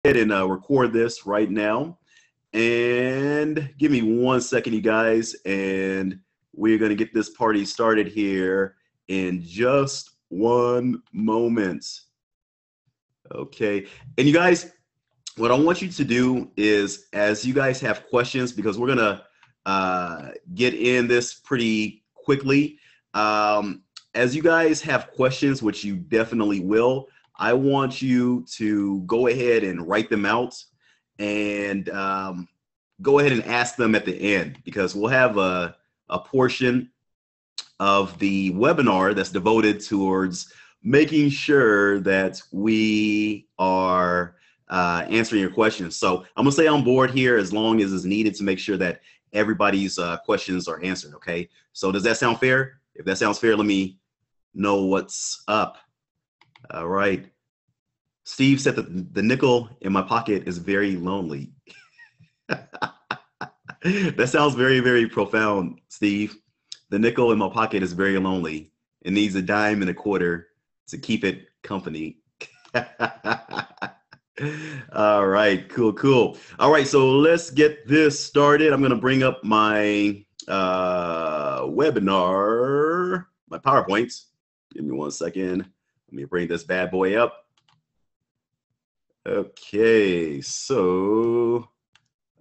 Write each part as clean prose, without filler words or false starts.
ahead and record this right now. And give me 1 second, you guys, and we're going to get this party started here in just one moment. Okay. And you guys, what I want you to do is, as you guys have questions, because we're going to get in this pretty quickly. As you guys have questions, which you definitely will, I want you to go ahead and write them out and go ahead and ask them at the end, because we'll have a portion of the webinar that's devoted towards making sure that we are answering your questions. So I'm gonna stay on board here as long as is needed to make sure that everybody's questions are answered, okay? So does that sound fair? If that sounds fair, let me know what's up. All right. Steve said that the nickel in my pocket is very lonely. That sounds very, very profound, Steve. The nickel in my pocket is very lonely. It needs a dime and a quarter to keep it company. All right, cool, cool. All right, so let's get this started. I'm going to bring up my webinar, my PowerPoint. Give me 1 second. Let me bring this bad boy up. Okay, so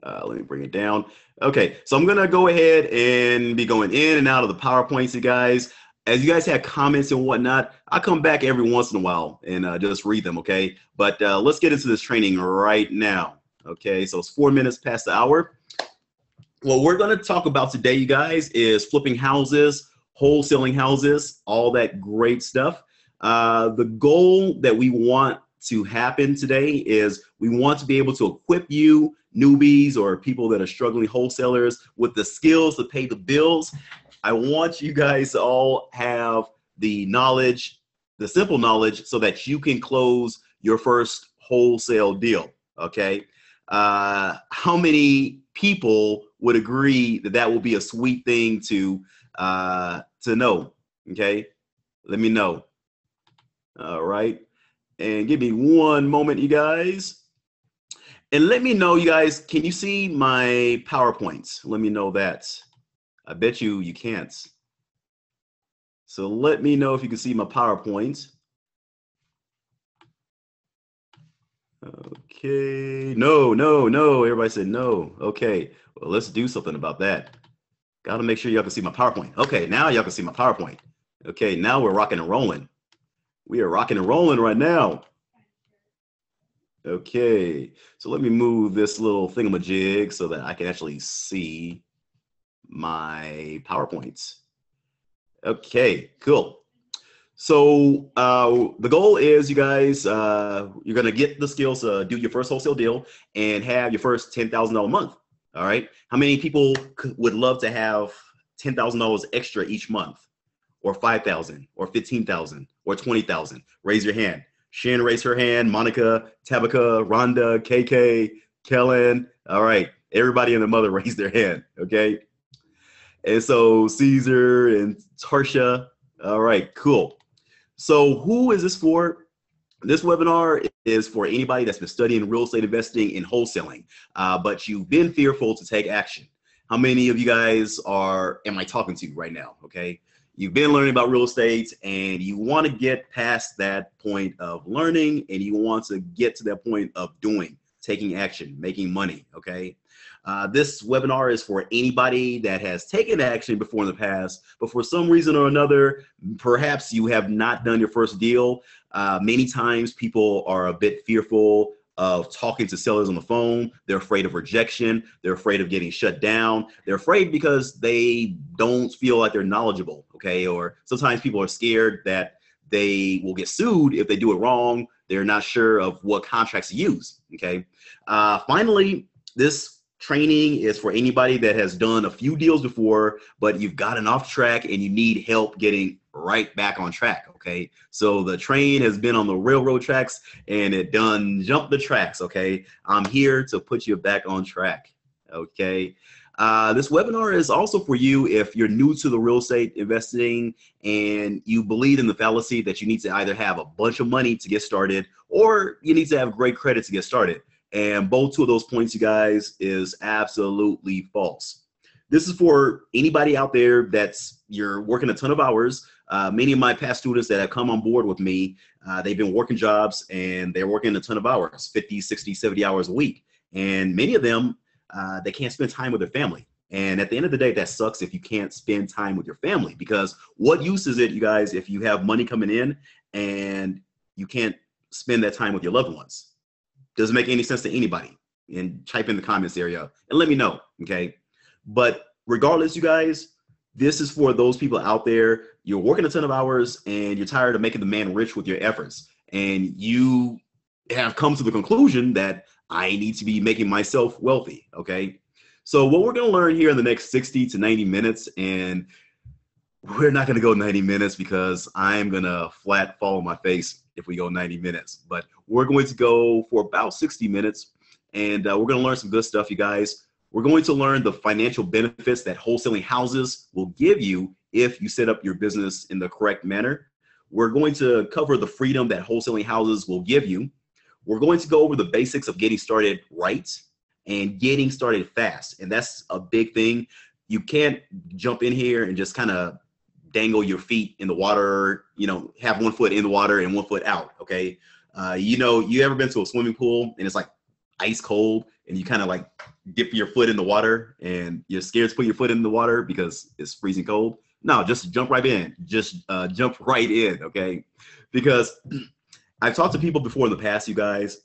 let me bring it down. Okay, so I'm going to go ahead and be going in and out of the PowerPoints, you guys. As you guys have comments and whatnot, I come back every once in a while and just read them, okay? But let's get into this training right now, okay? So it's 4 minutes past the hour. What we're going to talk about today, you guys, is flipping houses, wholesaling houses, all that great stuff. The goal that we want to happen today is we want to be able to equip you, newbies or people that are struggling wholesalers, with the skills to pay the bills. I want you guys to all have the knowledge, the simple knowledge, so that you can close your first wholesale deal, okay? How many people would agree that that will be a sweet thing to know, okay? Let me know. All right. And give me one moment, you guys. And let me know, you guys, can you see my PowerPoints? Let me know that. I bet you can't. So let me know if you can see my PowerPoint. Okay. No, no, no. Everybody said no. Okay. Well, let's do something about that. Got to make sure y'all can see my PowerPoint. Okay. Now y'all can see my PowerPoint. Okay. Now we're rocking and rolling. We are rocking and rolling right now. Okay, so let me move this little thingamajig so that I can actually see my PowerPoints. Okay, cool. So the goal is, you guys, you're gonna get the skills to do your first wholesale deal and have your first $10,000 a month. All right, how many people would love to have $10,000 extra each month? Or 5,000, or 15,000, or 20,000. Raise your hand. Shin raised her hand. Monica, Tabitha, Rhonda, KK, Kellen. All right, everybody and their mother raised their hand. Okay, and so Caesar and Tarsha. All right, cool. So who is this for? This webinar is for anybody that's been studying real estate investing and wholesaling, but you've been fearful to take action. How many of you guys am I talking to right now? Okay. You've been learning about real estate and you want to get past that point of learning and you want to get to that point of doing, taking action, making money, okay? This webinar is for anybody that has taken action before in the past, but for some reason or another, perhaps you have not done your first deal. Many times people are a bit fearful of talking to sellers on the phone. They're afraid of rejection. They're afraid of getting shut down. They're afraid because they don't feel like they're knowledgeable, okay? Or sometimes people are scared that they will get sued if they do it wrong. They're not sure of what contracts to use, okay? Finally, this training is for anybody that has done a few deals before, but you've gotten off track and you need help getting right back on track, okay? So the train has been on the railroad tracks and it done jumped the tracks, okay? I'm here to put you back on track, okay? This webinar is also for you if you're new to the real estate investing and you believe in the fallacy that you need to either have a bunch of money to get started or you need to have great credit to get started. And both two of those points, you guys, is absolutely false. This is for anybody out there you're working a ton of hours. Many of my past students that have come on board with me, they've been working jobs and they're working a ton of hours, 50, 60, 70 hours a week. And many of them, they can't spend time with their family. And at the end of the day, that sucks if you can't spend time with your family, because what use is it, you guys, if you have money coming in and you can't spend that time with your loved ones? Doesn't make any sense to anybody. And type in the comments area and let me know, okay? But regardless, you guys, this is for those people out there. You're working a ton of hours and you're tired of making the man rich with your efforts. And you have come to the conclusion that I need to be making myself wealthy, okay? So what we're going to learn here in the next 60 to 90 minutes, and we're not going to go 90 minutes because I'm going to flat fall on my face if we go 90 minutes. But we're going to go for about 60 minutes, and we're going to learn some good stuff, you guys. We're going to learn the financial benefits that wholesaling houses will give you if you set up your business in the correct manner. We're going to cover the freedom that wholesaling houses will give you. We're going to go over the basics of getting started right and getting started fast. And that's a big thing. You can't jump in here and just kind of dangle your feet in the water, have one foot in the water and one foot out, okay? You ever been to a swimming pool and it's like ice cold and you kind of like dip your foot in the water and you're scared to put your foot in the water because it's freezing cold? No, just jump right in. Just jump right in, okay? Because I've talked to people before in the past, you guys.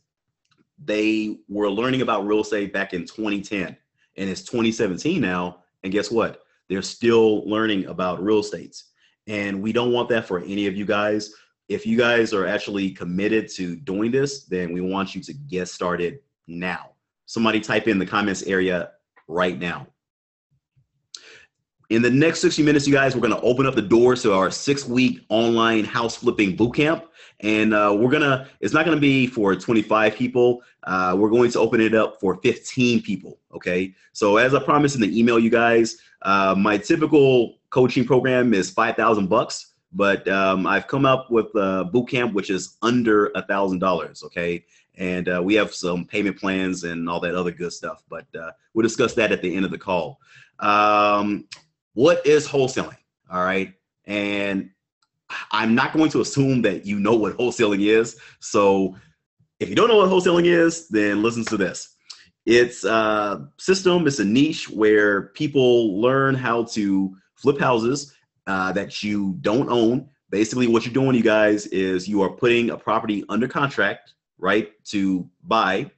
They were learning about real estate back in 2010 and it's 2017 now. And guess what? They're still learning about real estate. And we don't want that for any of you guys. If you guys are actually committed to doing this, then we want you to get started now. Somebody type in the comments area right now. In the next 60 minutes, you guys, we're going to open up the doors to our 6-week online house flipping bootcamp. And it's not going to be for 25 people. We're going to open it up for 15 people. Okay. So as I promised in the email, you guys, my typical coaching program is $5,000, but I've come up with a bootcamp, which is under $1,000. Okay. And we have some payment plans and all that other good stuff, but we'll discuss that at the end of the call. What is wholesaling? All right. And I'm not going to assume that you know what wholesaling is. So if you don't know what wholesaling is, then listen to this. It's a system, it's a niche where people learn how to flip houses that you don't own. Basically what you're doing, you guys, is you are putting a property under contract, right, to buy,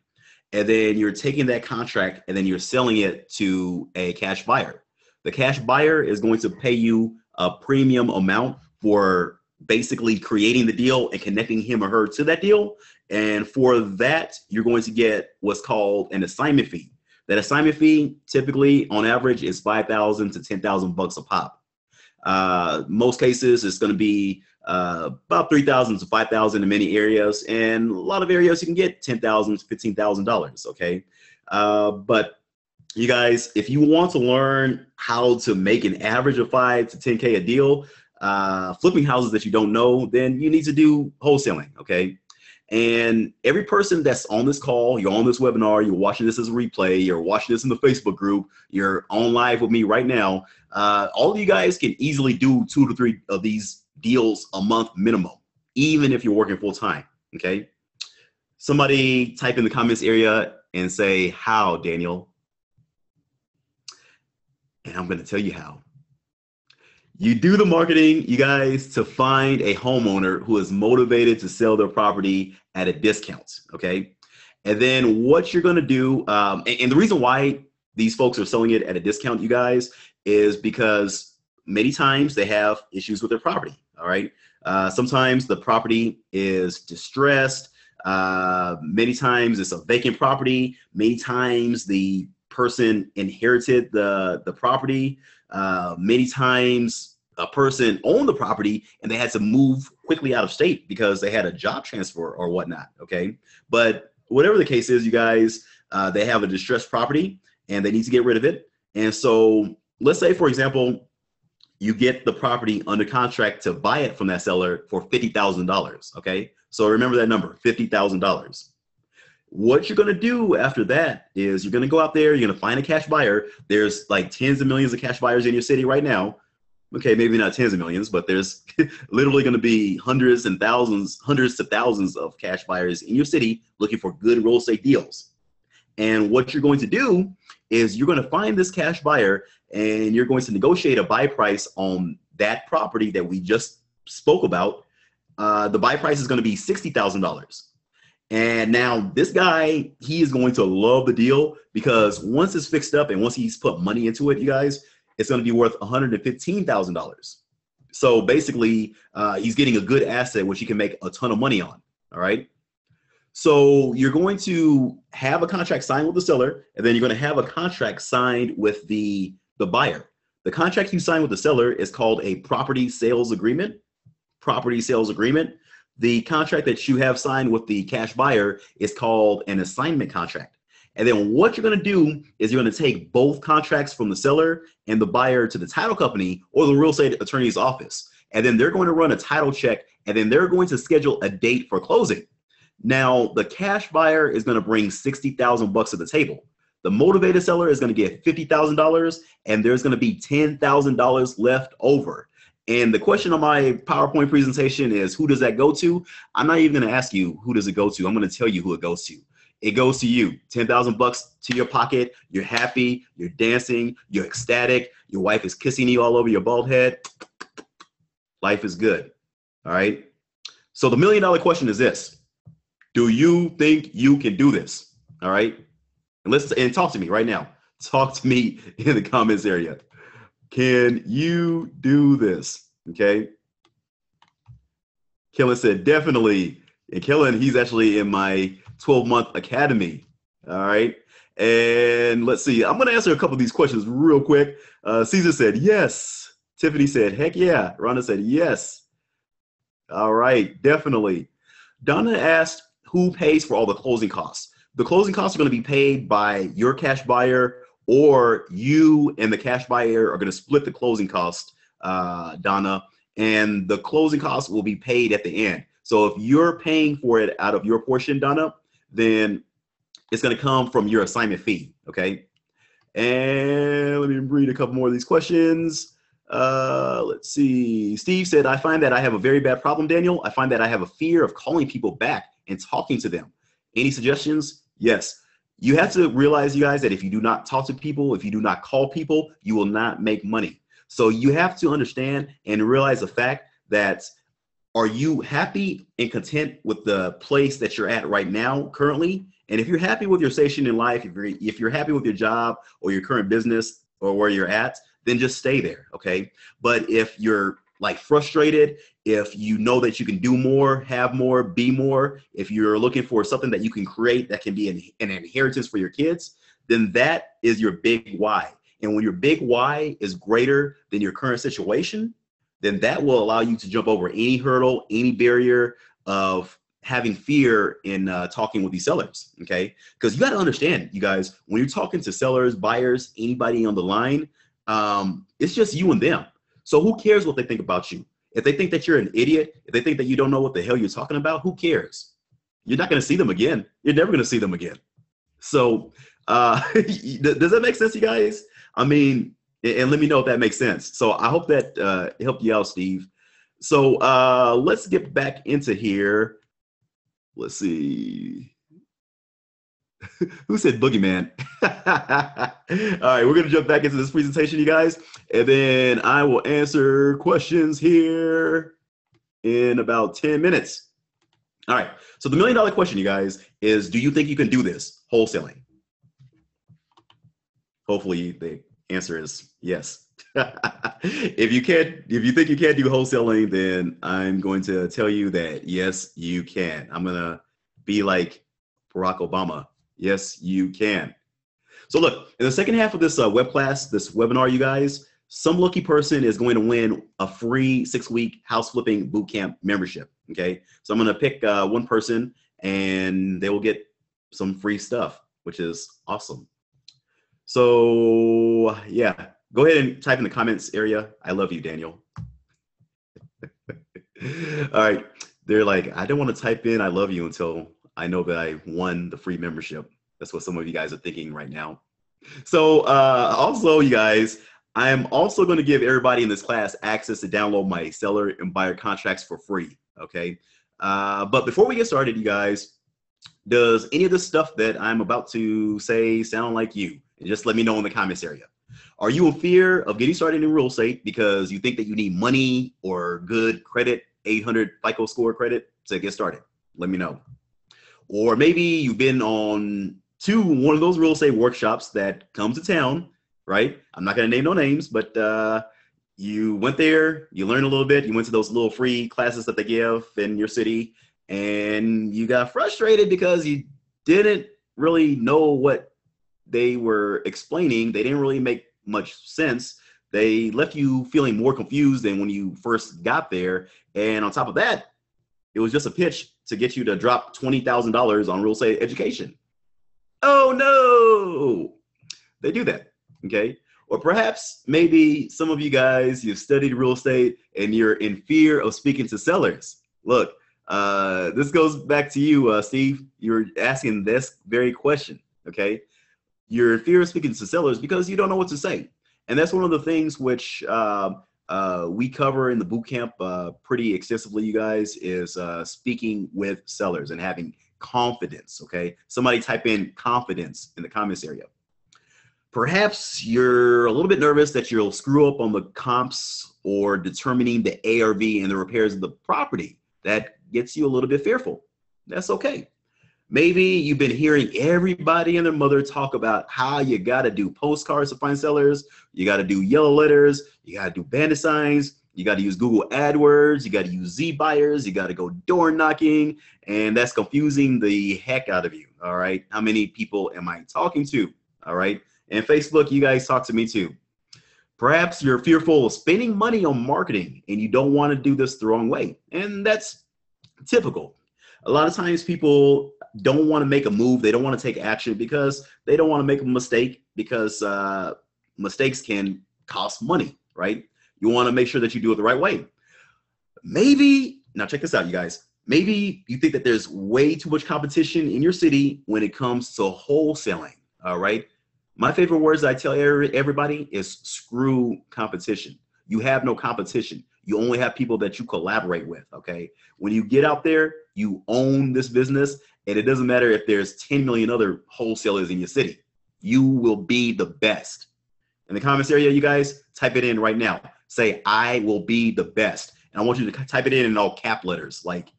and then you're taking that contract and then you're selling it to a cash buyer. The cash buyer is going to pay you a premium amount for basically creating the deal and connecting him or her to that deal. And for that, you're going to get what's called an assignment fee. That assignment fee typically on average is $5,000 to $10,000 a pop. Most cases it's going to be about $3,000 to $5,000 in many areas, and a lot of areas you can get $10,000 to $15,000. Okay, but you guys, if you want to learn how to make an average of 5 to 10K a deal, flipping houses that you don't know, then you need to do wholesaling. Okay. And every person that's on this call, you're on this webinar, you're watching this as a replay, you're watching this in the Facebook group, you're on live with me right now. All of you guys can easily do 2 to 3 of these deals a month minimum, even if you're working full time. Okay. Somebody type in the comments area and say, how, Daniel? And I'm going to tell you how. You do the marketing, you guys, to find a homeowner who is motivated to sell their property at a discount, okay? And then what you're going to do, and the reason why these folks are selling it at a discount, you guys, is because many times they have issues with their property, all right? Sometimes the property is distressed. Many times it's a vacant property. Many times the person inherited the property. Many times a person owned the property and they had to move quickly out of state because they had a job transfer or whatnot. Okay. But whatever the case is, you guys, they have a distressed property and they need to get rid of it. And so let's say, for example, you get the property under contract to buy it from that seller for $50,000. Okay. So remember that number, $50,000. what you're going to do after that is you're going to go out there, you're going to find a cash buyer. There's like tens of millions of cash buyers in your city right now. Okay, maybe not tens of millions, but there's literally going to be hundreds to thousands of cash buyers in your city looking for good real estate deals. And what you're going to do is you're going to find this cash buyer and you're going to negotiate a buy price on that property that we just spoke about. The buy price is going to be $60,000. And now this guy, he is going to love the deal because once it's fixed up and once he's put money into it, you guys, it's going to be worth $115,000. So basically, he's getting a good asset, which he can make a ton of money on. All right. So you're going to have a contract signed with the seller, and then you're going to have a contract signed with the buyer. The contract you sign with the seller is called a property sales agreement. Property sales agreement. The contract that you have signed with the cash buyer is called an assignment contract. And then what you're going to do is you're going to take both contracts from the seller and the buyer to the title company or the real estate attorney's office. And then they're going to run a title check, and then they're going to schedule a date for closing. Now, the cash buyer is going to bring $60,000 to the table. The motivated seller is going to get $50,000, and there's going to be $10,000 left over. And the question on my PowerPoint presentation is, who does that go to? I'm not even going to ask you who does it go to. I'm going to tell you who it goes to. It goes to you. $10,000 to your pocket. You're happy. You're dancing. You're ecstatic. Your wife is kissing you all over your bald head. Life is good. All right. So the $1 million question is this. Do you think you can do this? All right. And talk to me right now. Talk to me in the comments area. Can you do this? Okay. Kellen said, definitely. And Kellen, he's actually in my 12-month academy. All right. And let's see. I'm going to answer a couple of these questions real quick. Caesar said, yes. Tiffany said, heck yeah. Rhonda said, yes. All right. Definitely. Donna asked, who pays for all the closing costs? The closing costs are going to be paid by your cash buyer, or you and the cash buyer are going to split the closing cost, Donna, and the closing costs will be paid at the end. So if you're paying for it out of your portion, Donna, then it's going to come from your assignment fee. Okay. And let me read a couple more of these questions. Let's see. Steve said, I find that I have a very bad problem, Daniel. I find that I have a fear of calling people back and talking to them. Any suggestions? Yes. You have to realize, you guys, that if you do not talk to people, if you do not call people, you will not make money. So you have to understand and realize the fact that, are you happy and content with the place that you're at right now currently? And if you're happy with your station in life, if you're happy with your job or your current business or where you're at, then just stay there. Okay. But if you're like frustrated, if you know that you can do more, have more, be more, if you're looking for something that you can create that can be an inheritance for your kids, then that is your big why. And when your big why is greater than your current situation, then that will allow you to jump over any hurdle, any barrier of having fear in talking with these sellers. Okay. Because you got to understand, you guys, when you're talking to sellers, buyers, anybody on the line, it's just you and them. So who cares what they think about you? If they think that you're an idiot, if they think that you don't know what the hell you're talking about, who cares? You're not going to see them again. You're never going to see them again. So does that make sense, you guys? I mean, and let me know if that makes sense. So I hope that helped you out, Steve. So let's get back into here. Let's see. Who said boogeyman? All right, we're going to jump back into this presentation, you guys, and then I will answer questions here in about 10 minutes. All right, so the $1 million question, you guys, is, do you think you can do this wholesaling? Hopefully the answer is yes. If you think you can't do wholesaling, then I'm going to tell you that yes, you can. I'm going to be like Barack Obama. Yes, you can. So look, in the second half of this web class, this webinar, you guys, some lucky person is going to win a free 6-week House Flipping Bootcamp membership. Okay, so I'm going to pick one person and they will get some free stuff, which is awesome. So yeah, go ahead and type in the comments area. I love you, Daniel. All right, they're like, I don't want to type in I love you until I know that I won the free membership. That's what some of you guys are thinking right now. So also, you guys, I'm also going to give everybody in this class access to download my seller and buyer contracts for free. Okay. But before we get started, you guys, does any of the stuff that I'm about to say sound like you? And just let me know in the comments area. Are you in fear of getting started in real estate because you think that you need money or good credit, 800 FICO score credit to get started? Let me know. Or maybe you've been on one of those real estate workshops that come to town, right? I'm not going to name no names, but you went there, you learned a little bit, you went to those little free classes that they give in your city, and you got frustrated because you didn't really know what they were explaining. They didn't really make much sense. They left you feeling more confused than when you first got there. And on top of that, it was just a pitch to get you to drop $20,000 on real estate education. Oh no, they do that, okay? Or perhaps maybe some of you guys, you've studied real estate and you're in fear of speaking to sellers. Look, this goes back to you, Steve. You're asking this very question, okay? You're in fear of speaking to sellers because you don't know what to say. And that's one of the things which we cover in the boot camp pretty extensively, you guys, is speaking with sellers and having confidence, okay? Somebody type in confidence in the comments area. Perhaps you're a little bit nervous that you'll screw up on the comps or determining the ARV and the repairs of the property. That gets you a little bit fearful. That's okay. Maybe you've been hearing everybody and their mother talk about how you got to do postcards to find sellers. You got to do yellow letters. You got to do bandit signs. You got to use Google AdWords. You got to use Z buyers. You got to go door knocking. And that's confusing the heck out of you. All right. How many people am I talking to? All right. And Facebook, you guys talk to me too. Perhaps you're fearful of spending money on marketing and you don't want to do this the wrong way. And that's typical. A lot of times people don't want to make a move. They don't want to take action because they don't want to make a mistake, because mistakes can cost money, right? You want to make sure that you do it the right way. Maybe, now check this out, you guys. Maybe you think that there's way too much competition in your city when it comes to wholesaling, all right? My favorite words that I tell everybody is screw competition. You have no competition. You only have people that you collaborate with, okay? When you get out there, you own this business, and it doesn't matter if there's 10 million other wholesalers in your city. You will be the best. In the comments area, you guys, type it in right now. Say, I will be the best. And I want you to type it in all cap letters, like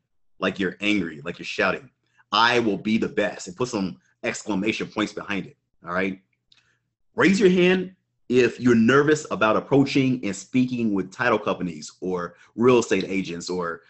you're angry, like you're shouting. I will be the best, and put some exclamation points behind it, all right? Raise your hand if you're nervous about approaching and speaking with title companies or real estate agents or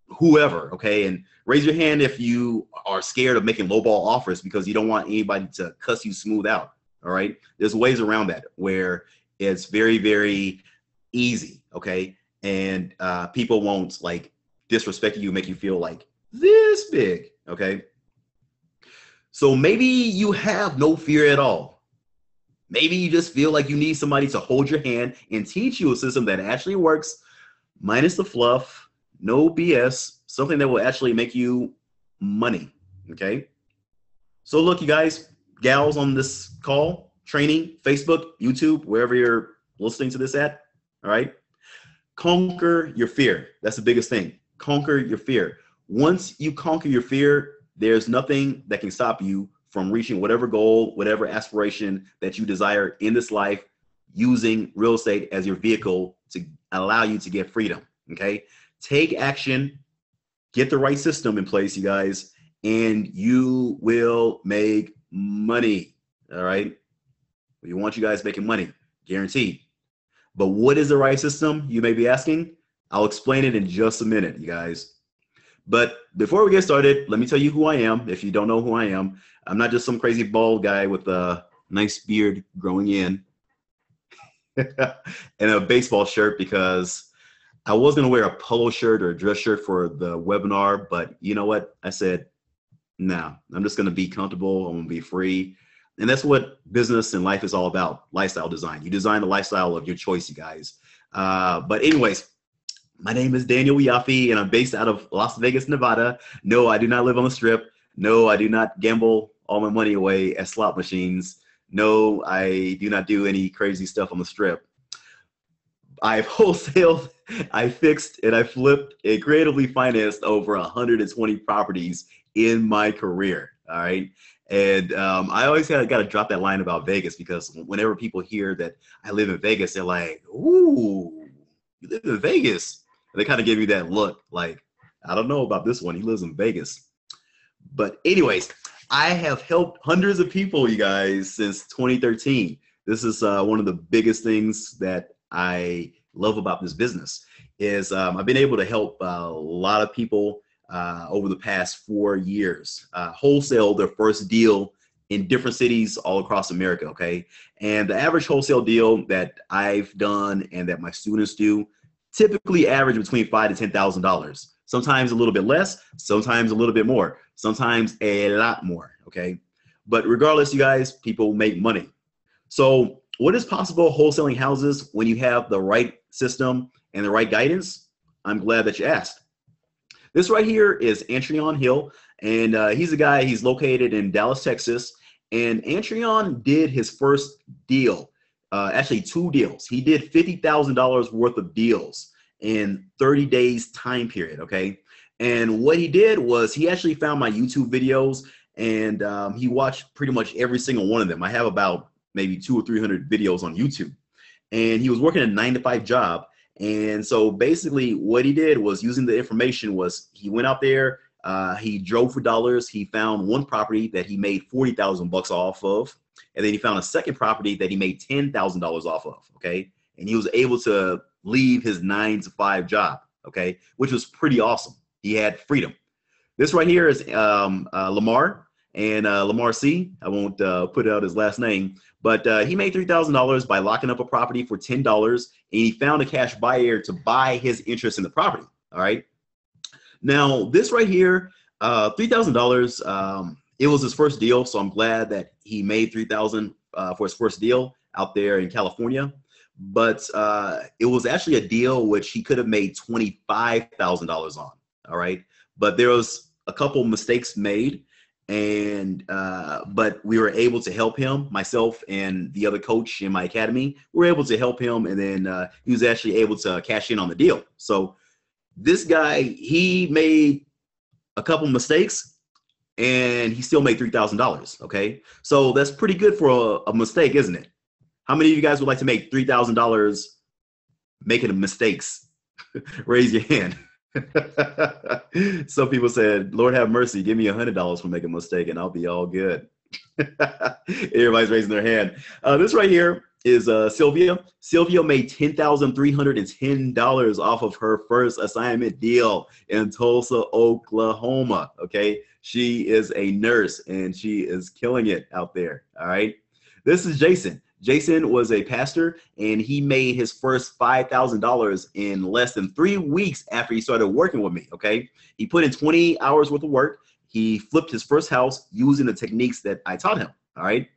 whoever, okay? And raise your hand if you are scared of making lowball offers because you don't want anybody to cuss you smooth out, all right? There's ways around that where it's very, very easy, okay? And people won't like disrespect you, make you feel like this big, okay? So maybe you have no fear at all. Maybe you just feel like you need somebody to hold your hand and teach you a system that actually works, minus the fluff, no BS, something that will actually make you money, okay? So look, you guys, gals on this call, training, Facebook, YouTube, wherever you're listening to this at, all right? Conquer your fear. That's the biggest thing. Conquer your fear. Once you conquer your fear, there's nothing that can stop you from reaching whatever goal, whatever aspiration that you desire in this life, using real estate as your vehicle to allow you to get freedom, okay? Take action, get the right system in place, you guys, and you will make money, all right? We want you guys making money, guaranteed. But what is the right system, you may be asking? I'll explain it in just a minute, you guys. But before we get started, let me tell you who I am. If you don't know who I am, I'm not just some crazy bald guy with a nice beard growing in and a baseball shirt, because I was going to wear a polo shirt or a dress shirt for the webinar. But you know what? I said, no, I'm just going to be comfortable. I'm going to be free. And that's what business and life is all about, lifestyle design. You design the lifestyle of your choice, you guys. But anyways, My name is Daniel Wiafe, and I'm based out of Las Vegas, Nevada. No, I do not live on the Strip. No, I do not gamble all my money away at slot machines. No, I do not do any crazy stuff on the Strip. I've wholesaled, I fixed, and I flipped and creatively financed over 120 properties in my career. All right. And I always got to drop that line about Vegas, because whenever people hear that I live in Vegas, they're like, "Ooh, you live in Vegas?" And they kind of give you that look like, I don't know about this one. He lives in Vegas. But anyways, I have helped hundreds of people, you guys, since 2013. This is one of the biggest things that I love about this business is I've been able to help a lot of people over the past 4 years wholesale their first deal in different cities all across America. Okay. And the average wholesale deal that I've done and that my students do typically average between $5,000 to $10,000. Sometimes a little bit less, sometimes a little bit more, sometimes a lot more. Okay. But regardless, you guys, people make money. So what is possible wholesaling houses when you have the right system and the right guidance? I'm glad that you asked. This right here is Antrion Hill, and he's a guy, he's located in Dallas, Texas, and Antrion did his first deal, actually 2 deals. He did $50,000 worth of deals in 30 days time period, okay? And what he did was he actually found my YouTube videos, and he watched pretty much every single one of them. I have about maybe 200 or 300 videos on YouTube, and he was working a 9-to-5 job. And so basically what he did was, using the information, was he went out there, he drove for dollars. He found one property that he made 40,000 bucks off of. And then he found a second property that he made $10,000 off of. Okay. And he was able to leave his 9-to-5 job. Okay. Which was pretty awesome. He had freedom. This right here is Lamar, and Lamar C. I won't put out his last name, but he made $3,000 by locking up a property for $10, and he found a cash buyer to buy his interest in the property. All right. Now this right here, $3,000. It was his first deal, so I'm glad that he made $3,000 for his first deal out there in California. But it was actually a deal which he could have made $25,000 on. All right. But there was a couple mistakes made, and but we were able to help him. Myself and the other coach in my academy were able to help him, and then he was actually able to cash in on the deal. So this guy, he made a couple mistakes, and he still made $3,000. Okay, so that's pretty good for a mistake, isn't it? How many of you guys would like to make $3,000 making mistakes? Raise your hand. Some people said, "Lord have mercy, give me $100 for making a mistake and I'll be all good." Everybody's raising their hand. This right here is Sylvia. Sylvia made $10,310 off of her first assignment deal in Tulsa, Oklahoma. Okay, she is a nurse and she is killing it out there. All right, this is Jason. Jason was a pastor, and he made his first $5,000 in less than 3 weeks after he started working with me. Okay, he put in 20 hours worth of work. He flipped his first house using the techniques that I taught him. All right,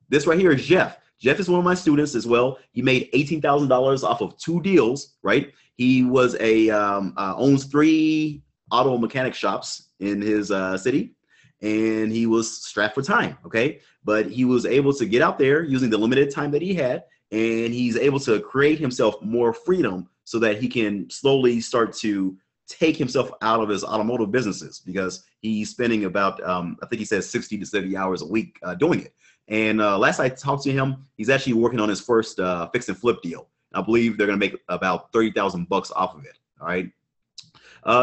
this right here is Jeff. Jeff is one of my students as well. He made $18,000 off of 2 deals. Right, he was owns 3 auto mechanic shops in his city, and he was strapped for time. Okay, but he was able to get out there using the limited time that he had, and he's able to create himself more freedom so that he can slowly start to take himself out of his automotive businesses, because he's spending about, I think he says 60 to 70 hours a week doing it. And last I talked to him, he's actually working on his first fix and flip deal. I believe they're going to make about 30,000 bucks off of it. All right.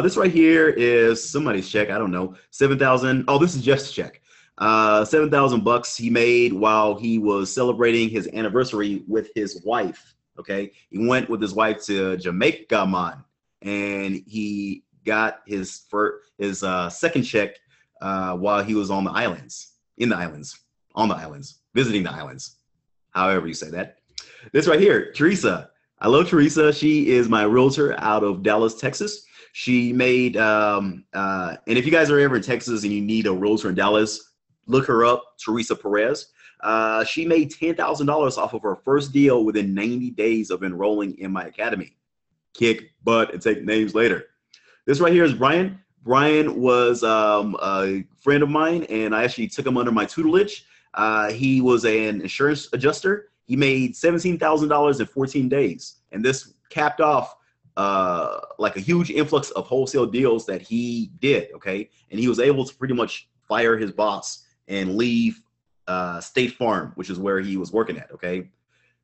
This right here is somebody's check. I don't know. 7,000. Oh, this is Jeff's check. 7,000 bucks he made while he was celebrating his anniversary with his wife. Okay, he went with his wife to Jamaica, man, and he got his second check while he was on the islands, visiting the islands, however you say that. This right here, Teresa. I love Teresa. She is my realtor out of Dallas, Texas. She made, and if you guys are ever in Texas and you need a realtor in Dallas, look her up, Teresa Perez. She made $10,000 off of her first deal within 90 days of enrolling in my academy. kick butt and take names later. This right here is Brian. Brian was a friend of mine, and I actually took him under my tutelage. He was an insurance adjuster. He made $17,000 in 14 days. And this capped off like a huge influx of wholesale deals that he did, okay? And he was able to pretty much fire his boss and leave State Farm, which is where he was working at, okay?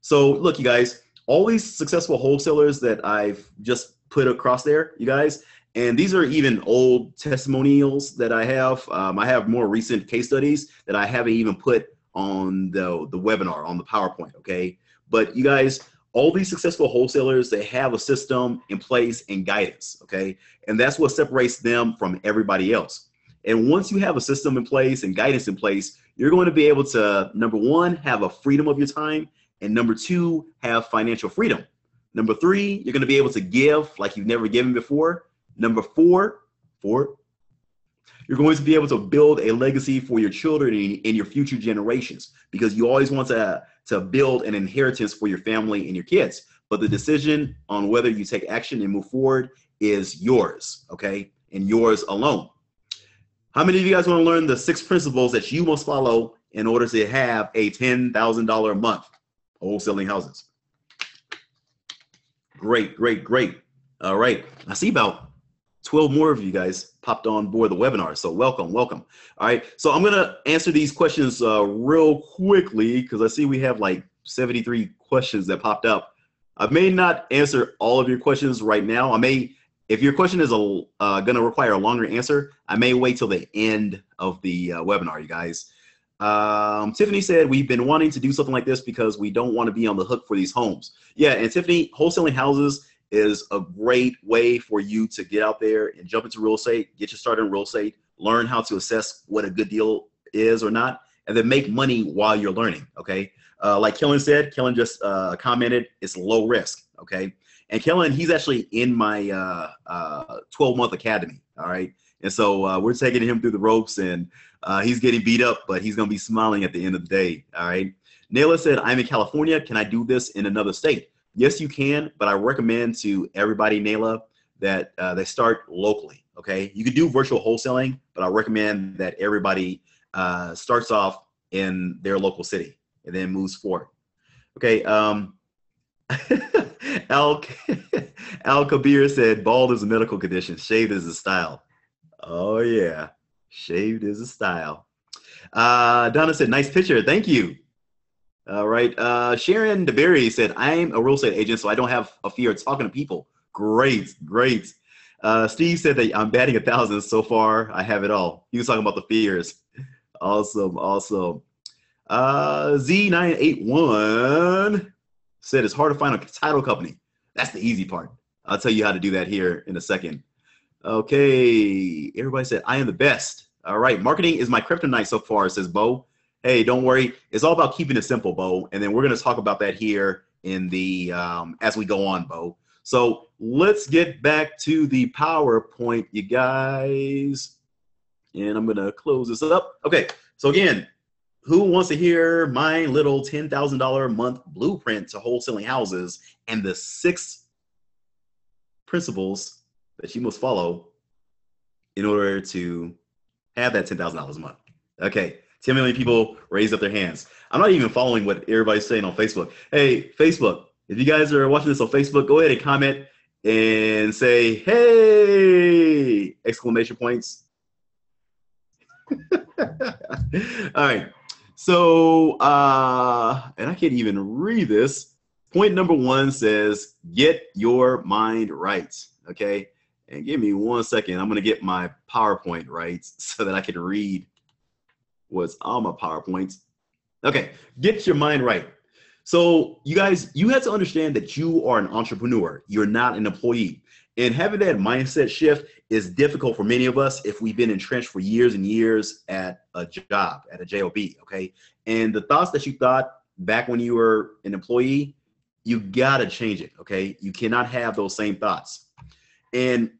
So look, you guys, all these successful wholesalers that I've just put across there, you guys, and these are even old testimonials that I have more recent case studies that I haven't even put on the webinar, on the PowerPoint, okay? But you guys, all these successful wholesalers, they have a system in place and guidance, okay? And that's what separates them from everybody else. And once you have a system in place and guidance in place, you're going to be able to, number one, have a freedom of your time, and number two, have financial freedom. Number three, you're going to be able to give like you've never given before. Number four, you're going to be able to build a legacy for your children and your future generations, because you always want to build an inheritance for your family and your kids. But the decision on whether you take action and move forward is yours, okay? And yours alone. How many of you guys want to learn the 6 principles that you must follow in order to have a $10,000 a month wholesaling houses? Great, great, great. All right. I see about 12 more of you guys popped on board the webinar. So welcome, welcome. All right. So I'm going to answer these questions real quickly because I see we have like 73 questions that popped up. I may not answer all of your questions right now. I may, if your question is going to require a longer answer, I may wait till the end of the webinar, you guys. Tiffany said, we've been wanting to do something like this because we don't want to be on the hook for these homes. Yeah, and Tiffany, wholesaling houses is a great way for you to get out there and jump into real estate, get your start in real estate, learn how to assess what a good deal is or not, and then make money while you're learning, okay? Like Kellen said, Kellen just commented, it's low risk, okay? And Kellen, he's actually in my 12-month academy, all right? And so we're taking him through the ropes, and he's getting beat up, but he's going to be smiling at the end of the day, all right? Nayla said, I'm in California. Can I do this in another state? Yes, you can, but I recommend to everybody, Nayla, that they start locally, okay? You can do virtual wholesaling, but I recommend that everybody starts off in their local city and then moves forward. Okay, Al Kabir said, bald is a medical condition, shaved is a style. Oh yeah, shaved is a style. Donna said, nice picture, thank you. All right, Sharon DeBerry said, I'm a real estate agent, so I don't have a fear of talking to people. Great, great. Steve said that I'm batting 1,000 so far. I have it all. He was talking about the fears. Awesome, awesome. Z981 said it's hard to find a title company. That's the easy part. I'll tell you how to do that here in a second. Okay, everybody said, I am the best. All right, marketing is my kryptonite so far, says Bo. Hey, don't worry. It's all about keeping it simple, Bo. And then we're going to talk about that here in the as we go on, Bo. So let's get back to the PowerPoint, you guys. And I'm going to close this up. Okay, so again, who wants to hear my little $10,000 a month blueprint to wholesaling houses and the 6 principles that you must follow in order to have that $10,000 a month? Okay, 10 million people raised up their hands. I'm not even following what everybody's saying on Facebook. Hey, Facebook, if you guys are watching this on Facebook, go ahead and comment and say, hey, exclamation points. All right. So, and I can't even read this. Point number 1 says, get your mind right. Okay. And give me 1 second. I'm going to get my PowerPoint right so that I can read what's on my PowerPoint. Okay. Get your mind right. So you guys, you have to understand that you are an entrepreneur. You're not an employee. And having that mindset shift is difficult for many of us if we've been entrenched for years and years at a job, at a job, okay? And the thoughts that you thought back when you were an employee, you gotta change it, okay? You cannot have those same thoughts. And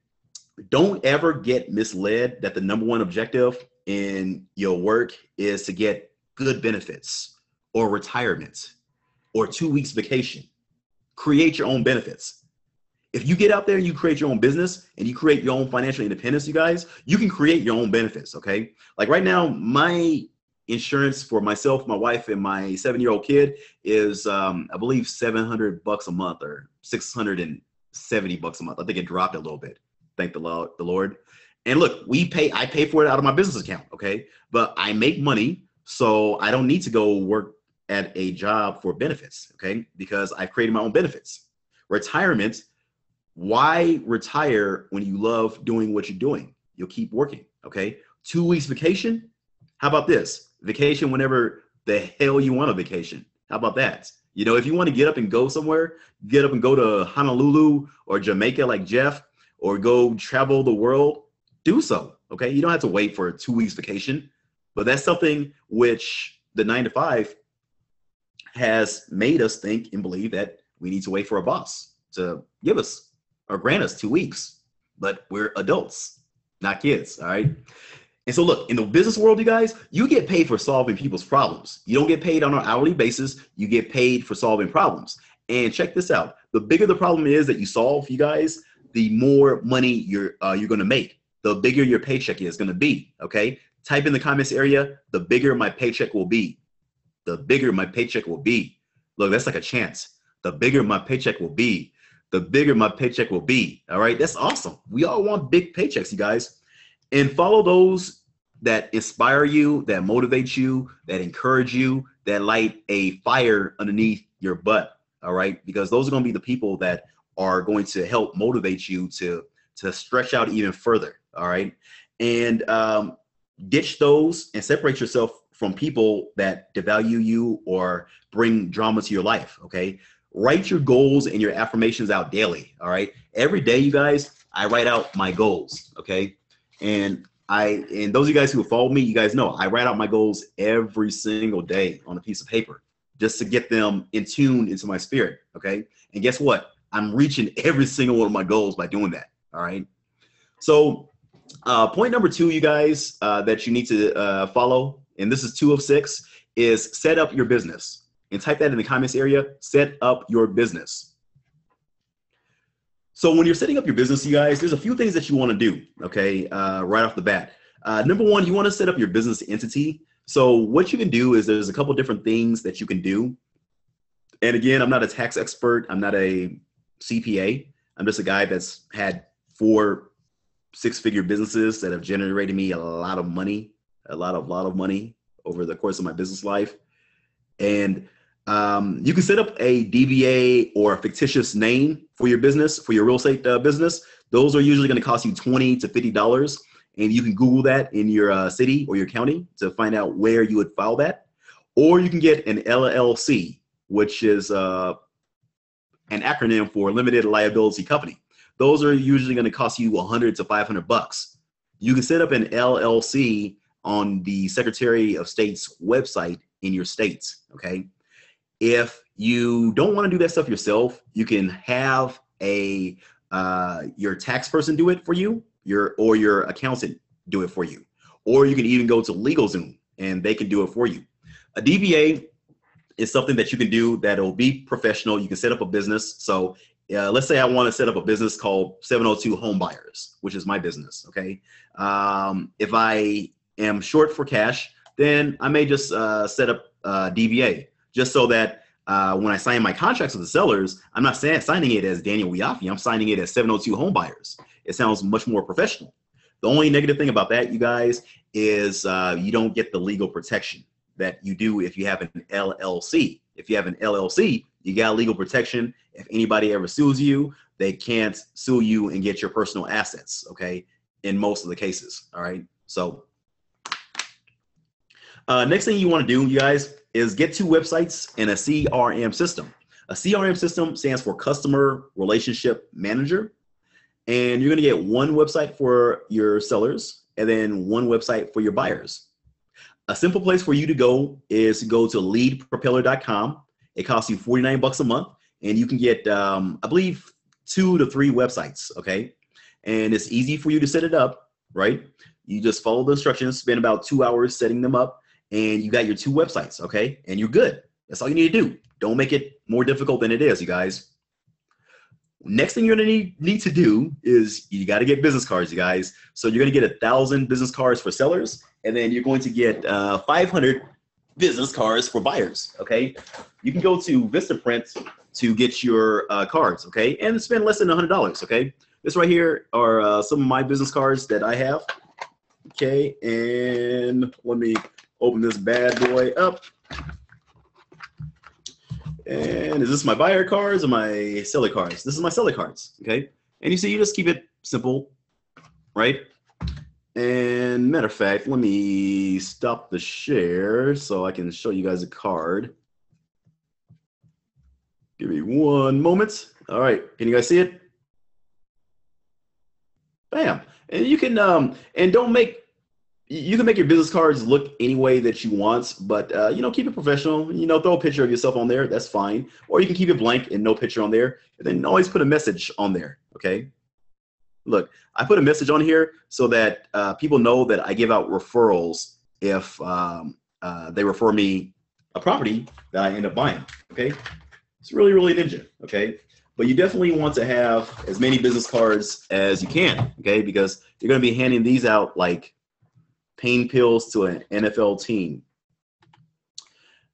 don't ever get misled that the number 1 objective in your work is to get good benefits or retirement or 2 weeks vacation. Create your own benefits. If you get out there and you create your own business and you create your own financial independence, you guys, you can create your own benefits, okay? Like right now, my insurance for myself, my wife, and my 7-year-old kid is, I believe, $700 a month or $670 a month. I think it dropped a little bit. Thank the Lord. And look, I pay for it out of my business account, okay? But I make money, so I don't need to go work at a job for benefits, okay? Because I've created my own benefits. Retirement, why retire when you love doing what you're doing? You'll keep working, okay? 2 weeks vacation. How about this? Vacation whenever the hell you want a vacation. How about that? You know, if you want to get up and go somewhere, get up and go to Honolulu or Jamaica like Jeff, or go travel the world, do so, okay? You don't have to wait for a 2 weeks vacation, but that's something which the 9-to-5 has made us think and believe that we need to wait for a boss to give us or grant us 2 weeks, but we're adults, not kids, all right? And so look, in the business world, you guys, you get paid for solving people's problems. You don't get paid on an hourly basis. You get paid for solving problems. And check this out. The bigger the problem is that you solve, you guys, the more money you're going to make. The bigger your paycheck is going to be, okay? Type in the comments area, the bigger my paycheck will be. The bigger my paycheck will be. Look, that's like a chant. The bigger my paycheck will be. The bigger my paycheck will be. All right, that's awesome. We all want big paychecks, you guys. And follow those that inspire you, that motivate you, that encourage you, that light a fire underneath your butt. All right, because those are going to be the people that are going to help motivate you to stretch out even further. All right, and ditch those and separate yourself from people that devalue you or bring drama to your life. Okay, write your goals and your affirmations out daily. All right, every day, you guys, I write out my goals. Okay, and those of you guys who have followed me, you guys know I write out my goals every single day on a piece of paper just to get them in tune into my spirit. Okay, and guess what? I'm reaching every single one of my goals by doing that. All right. So point number 2, you guys, that you need to follow, and this is 2 of 6, is set up your business. And type that in the comments area, set up your business. So when you're setting up your business, you guys, there's a few things that you want to do, okay, right off the bat. Number 1, you want to set up your business entity. So what you can do is there's a couple different things that you can do. And again, I'm not a tax expert. I'm not a CPA. I'm just a guy that's had 4 6-figure businesses that have generated me a lot of money, a lot of money over the course of my business life. And you can set up a DBA or a fictitious name for your business, for your real estate business. Those are usually going to cost you $20 to $50. And you can Google that in your city or your county to find out where you would file that. Or you can get an LLC, which is an acronym for Limited Liability Company. Those are usually going to cost you $100 to $500. You can set up an LLC on the Secretary of State's website in your states, okay? If you don't want to do that stuff yourself, you can have your tax person do it for you, or your accountant do it for you. Or you can even go to LegalZoom and they can do it for you. A DBA is something that you can do that'll be professional. You can set up a business. So let's say I want to set up a business called 702 Home Buyers, which is my business, okay? If I am short for cash, then I may just set up DBA, just so that when I sign my contracts with the sellers, I'm not signing it as Daniel Wiafe, I'm signing it as 702 Home Buyers. It sounds much more professional. The only negative thing about that, you guys, is you don't get the legal protection that you do if you have an LLC. If you have an LLC, you got legal protection. If anybody ever sues you, they can't sue you and get your personal assets, okay, in most of the cases, all right? So next thing you want to do, you guys, is get 2 websites and a CRM system. A CRM system stands for Customer Relationship Manager. And you're going to get 1 website for your sellers and then 1 website for your buyers. A simple place for you to go is to go to leadpropeller.com. It costs you $49 a month, and you can get, I believe, 2 to 3 websites, okay? And it's easy for you to set it up, right? You just follow the instructions, spend about 2 hours setting them up, and you got your 2 websites, okay? And you're good. That's all you need to do. Don't make it more difficult than it is, you guys. next thing you're gonna need to do is you got to get business cards, you guys. So you're gonna get 1,000 business cards for sellers, and then you're going to get 500 business cards for buyers. Okay, you can go to Vistaprint to get your cards. Okay, and spend less than $100. Okay, this right here are some of my business cards that I have. Okay, and let me open this bad boy up. And is this my buyer cards or my seller cards? This is my seller cards, okay? And you see, you just keep it simple, right? And matter of fact, let me stop the share so I can show you guys a card. Give me one moment. All right, can you guys see it? Bam. And you can, and don't make, you can make your business cards look any way that you want, but you know, keep it professional. You know, throw a picture of yourself on there. That's fine. Or you can keep it blank and no picture on there. And then always put a message on there. Okay. Look, I put a message on here so that people know that I give out referrals if they refer me a property that I end up buying. Okay. It's really, really ninja. Okay. But you definitely want to have as many business cards as you can. Okay. Because you're going to be handing these out like pain pills to an NFL team.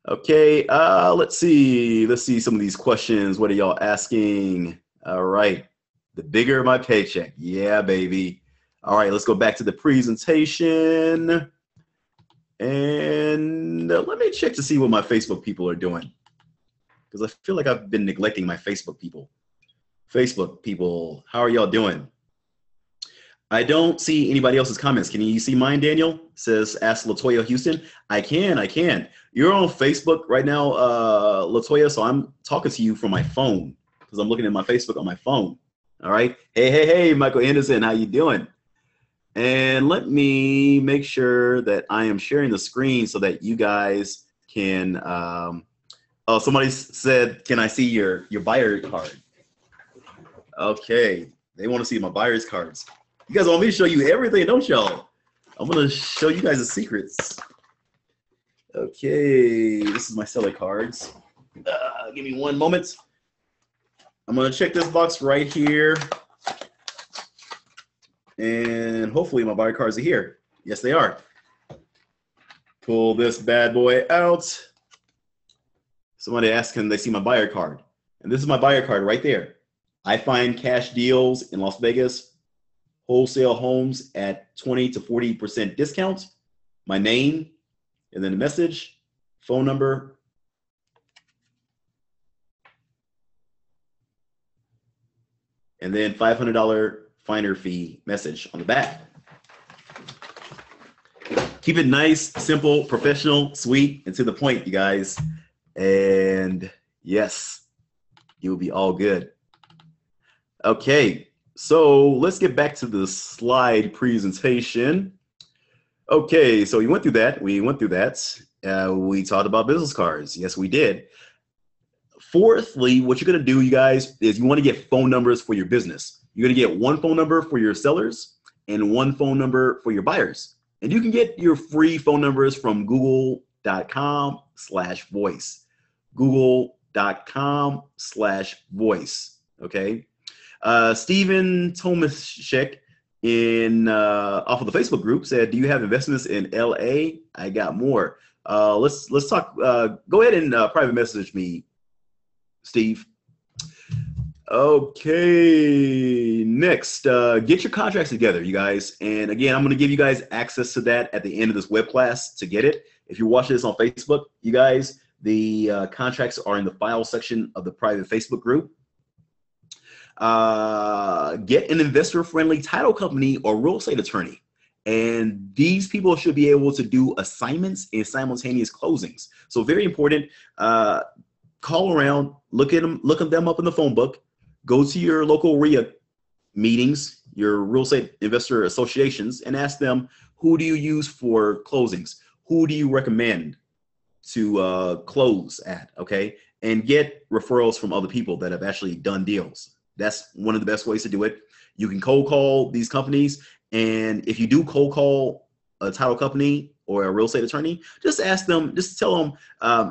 Okay, let's see some of these questions. What are y'all asking? All right, the bigger my paycheck. Yeah, baby. All right, let's go back to the presentation. And let me check to see what my Facebook people are doing, because I feel like I've been neglecting my Facebook people. Facebook people, how are y'all doing? I don't see anybody else's comments. Can you see mine, Daniel? Says, ask Latoya Houston. I can. You're on Facebook right now, Latoya, so I'm talking to you from my phone because I'm looking at my Facebook on my phone. All right. Hey, Michael Anderson, how you doing? And let me make sure that I am sharing the screen so that you guys can, oh, somebody said, can I see your buyer card? Okay, they want to see my buyer's cards. You guys want me to show you everything, don't y'all? I'm gonna show you guys the secrets. Okay, this is my seller cards. Give me one moment. I'm gonna check this box right here. And hopefully my buyer cards are here. Yes, they are. Pull this bad boy out. Somebody asked, can they see my buyer card? And this is my buyer card right there. I find cash deals in Las Vegas. Wholesale homes at 20 to 40% discount, my name, and then the message, phone number, and then $500 finder fee message on the back. Keep it nice, simple, professional, sweet, and to the point, you guys. And yes, you'll be all good. Okay. So let's get back to the slide presentation. Okay, so we went through that. We talked about business cards. Yes, we did. Fourthly, what you're going to do, you guys, is you want to get phone numbers for your business. You're going to get one phone number for your sellers and one phone number for your buyers. And you can get your free phone numbers from google.com/voice. google.com/voice. Okay. Stephen Tomaszek off of the Facebook group said, do you have investments in LA? I got more. Let's talk. Go ahead and private message me, Steve. Okay, next, get your contracts together, you guys. And again, I'm going to give you guys access to that at the end of this web class to get it. If you're watching this on Facebook, you guys, the contracts are in the file section of the private Facebook group. Get an investor-friendly title company or real estate attorney. And these people should be able to do assignments and simultaneous closings. So very important, call around, look at them up in the phone book, go to your local RIA meetings, your real estate investor associations, and ask them, who do you use for closings? Who do you recommend to close at, okay? And get referrals from other people that have actually done deals. That's one of the best ways to do it. You can cold call these companies. And if you do cold call a title company or a real estate attorney, just ask them, just tell them,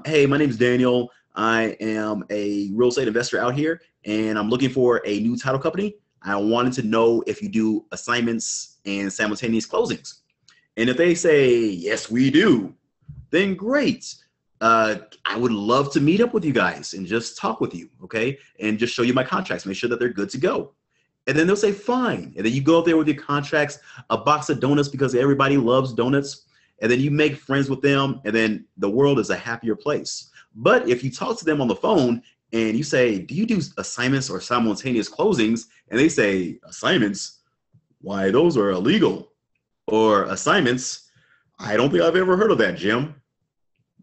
hey, my name is Daniel. I am a real estate investor out here, and I'm looking for a new title company. I wanted to know if you do assignments and simultaneous closings. And if they say, yes, we do, then great. I would love to meet up with you guys and just talk with you, okay? And just show you my contracts, make sure that they're good to go. And then they'll say, fine. And then you go out there with your contracts, a box of donuts because everybody loves donuts. And then you make friends with them, and then the world is a happier place. But if you talk to them on the phone and you say, do you do assignments or simultaneous closings? And they say, assignments? Why, those are illegal. Or assignments? I don't think I've ever heard of that, Jim.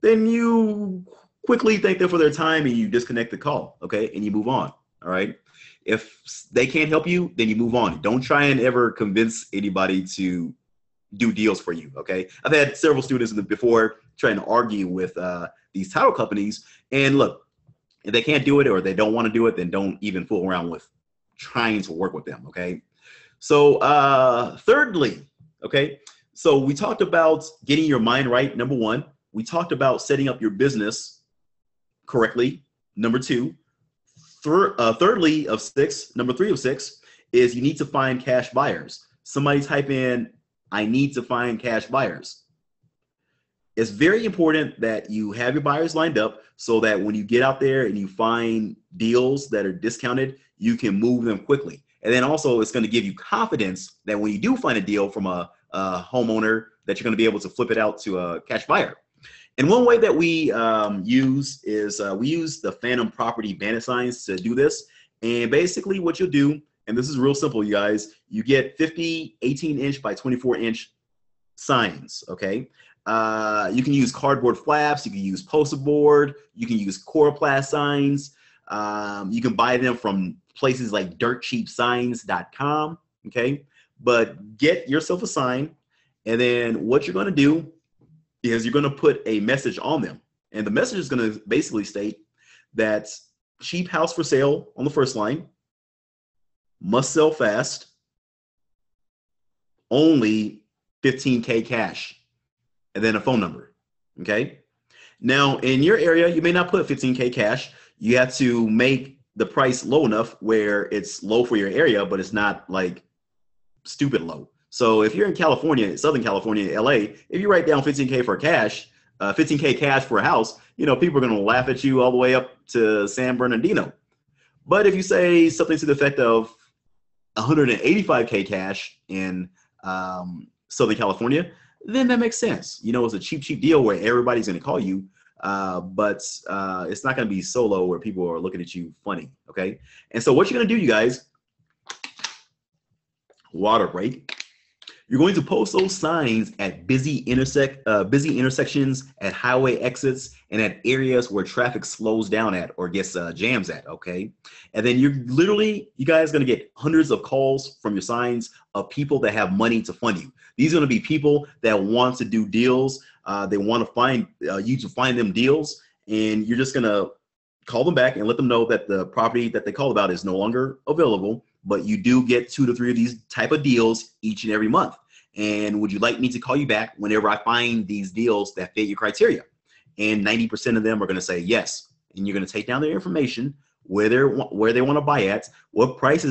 Then you quickly thank them for their time and you disconnect the call, okay? And you move on, all right? If they can't help you, then you move on. Don't try and ever convince anybody to do deals for you, okay? I've had several students before trying to argue with these title companies, and look, if they can't do it or they don't want to do it, then don't even fool around with trying to work with them, okay? So thirdly, okay, so we talked about getting your mind right, number one. We talked about setting up your business correctly, number two. Thirdly of six, number three of six, is you need to find cash buyers. Somebody type in, I need to find cash buyers. It's very important that you have your buyers lined up so that when you get out there and you find deals that are discounted, you can move them quickly. And then also it's going to give you confidence that when you do find a deal from a homeowner, that you're going to be able to flip it out to a cash buyer. And one way that we use is we use the phantom property bandit signs to do this. And basically what you'll do, and this is real simple, you guys, you get 50 18-inch by 24-inch signs, okay? You can use cardboard flaps, you can use poster board, you can use coroplast signs. You can buy them from places like dirtcheapsigns.com, okay? But get yourself a sign, and then what you're gonna do is you're gonna put a message on them. And the message is gonna basically state that cheap house for sale on the first line, must sell fast, only 15K cash, and then a phone number, okay? Now, in your area, you may not put 15K cash. You have to make the price low enough where it's low for your area, but it's not like stupid low. So if you're in California, Southern California, LA, if you write down 15K for cash, 15K cash for a house, you know, people are going to laugh at you all the way up to San Bernardino. But if you say something to the effect of 185K cash in Southern California, then that makes sense. You know, it's a cheap deal where everybody's going to call you, but it's not going to be so low where people are looking at you funny, okay? And so what you're going to do, you guys, water break. You're going to post those signs at busy intersections, at highway exits, and at areas where traffic slows down at or gets jams at, okay? And then you're literally, you guys are gonna get hundreds of calls from your signs of people that have money to fund you. These are gonna be people that want to do deals. They wanna find you to find them deals, and you're just gonna call them back and let them know that the property that they call about is no longer available, but you do get 2 to 3 of these type of deals each and every month. And would you like me to call you back whenever I find these deals that fit your criteria? And 90% of them are going to say yes. And you're going to take down their information, where they want to buy at, what price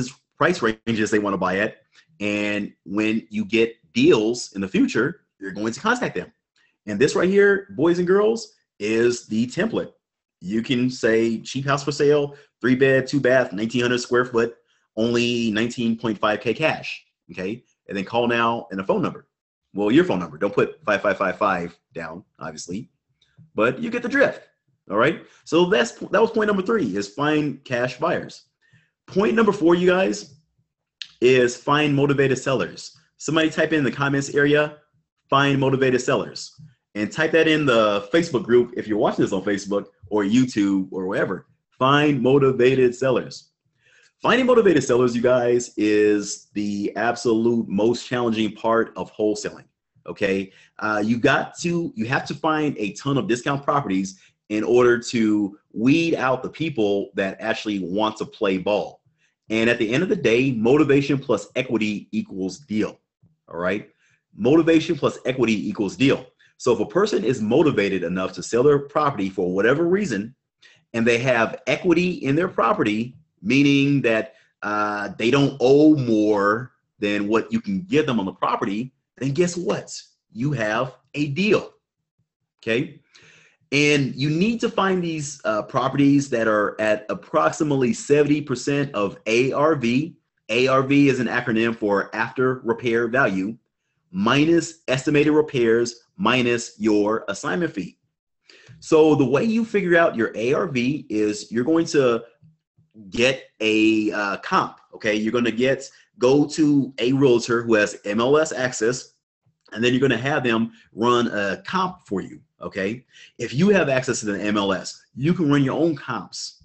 ranges they want to buy at. And when you get deals in the future, you're going to contact them. And this right here, boys and girls, is the template. You can say cheap house for sale, 3-bed, 2-bath, 1,900 square foot, only 19.5K cash, okay? And then call now and a phone number. Well, your phone number. Don't put 5555 down, obviously, but you get the drift, all right? So that was point number 3, is find cash buyers. Point number 4, you guys, is find motivated sellers. Somebody type in the comments area, find motivated sellers, and type that in the Facebook group if you're watching this on Facebook or YouTube or wherever. Find motivated sellers. Finding motivated sellers, you guys, is the absolute most challenging part of wholesaling, okay? You have to find a ton of discount properties in order to weed out the people that actually want to play ball. And at the end of the day, motivation plus equity equals deal, all right? Motivation plus equity equals deal. So if a person is motivated enough to sell their property for whatever reason, and they have equity in their property, meaning that they don't owe more than what you can give them on the property, then guess what? You have a deal, okay? And you need to find these properties that are at approximately 70% of ARV. ARV is an acronym for after repair value, minus estimated repairs, minus your assignment fee. So the way you figure out your ARV is you're going to get a comp, okay? You're going to go to a realtor who has MLS access, and then you're going to have them run a comp for you, okay? If you have access to the MLS, you can run your own comps,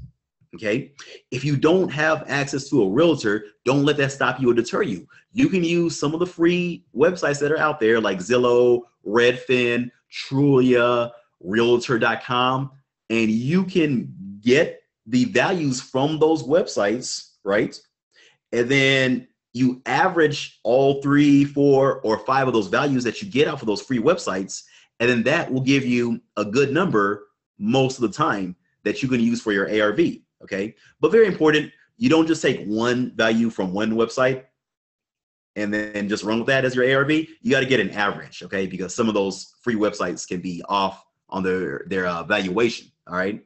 okay? If you don't have access to a realtor, don't let that stop you or deter you. You can use some of the free websites that are out there like Zillow, Redfin, Trulia, Realtor.com, and you can get the values from those websites, right? And then you average all 3, 4, or 5 of those values that you get out of those free websites, and then that will give you a good number most of the time that you can use for your ARV, okay? But very important, you don't just take one value from one website and then just run with that as your ARV. You got to get an average, okay? Because some of those free websites can be off on their valuation, all right?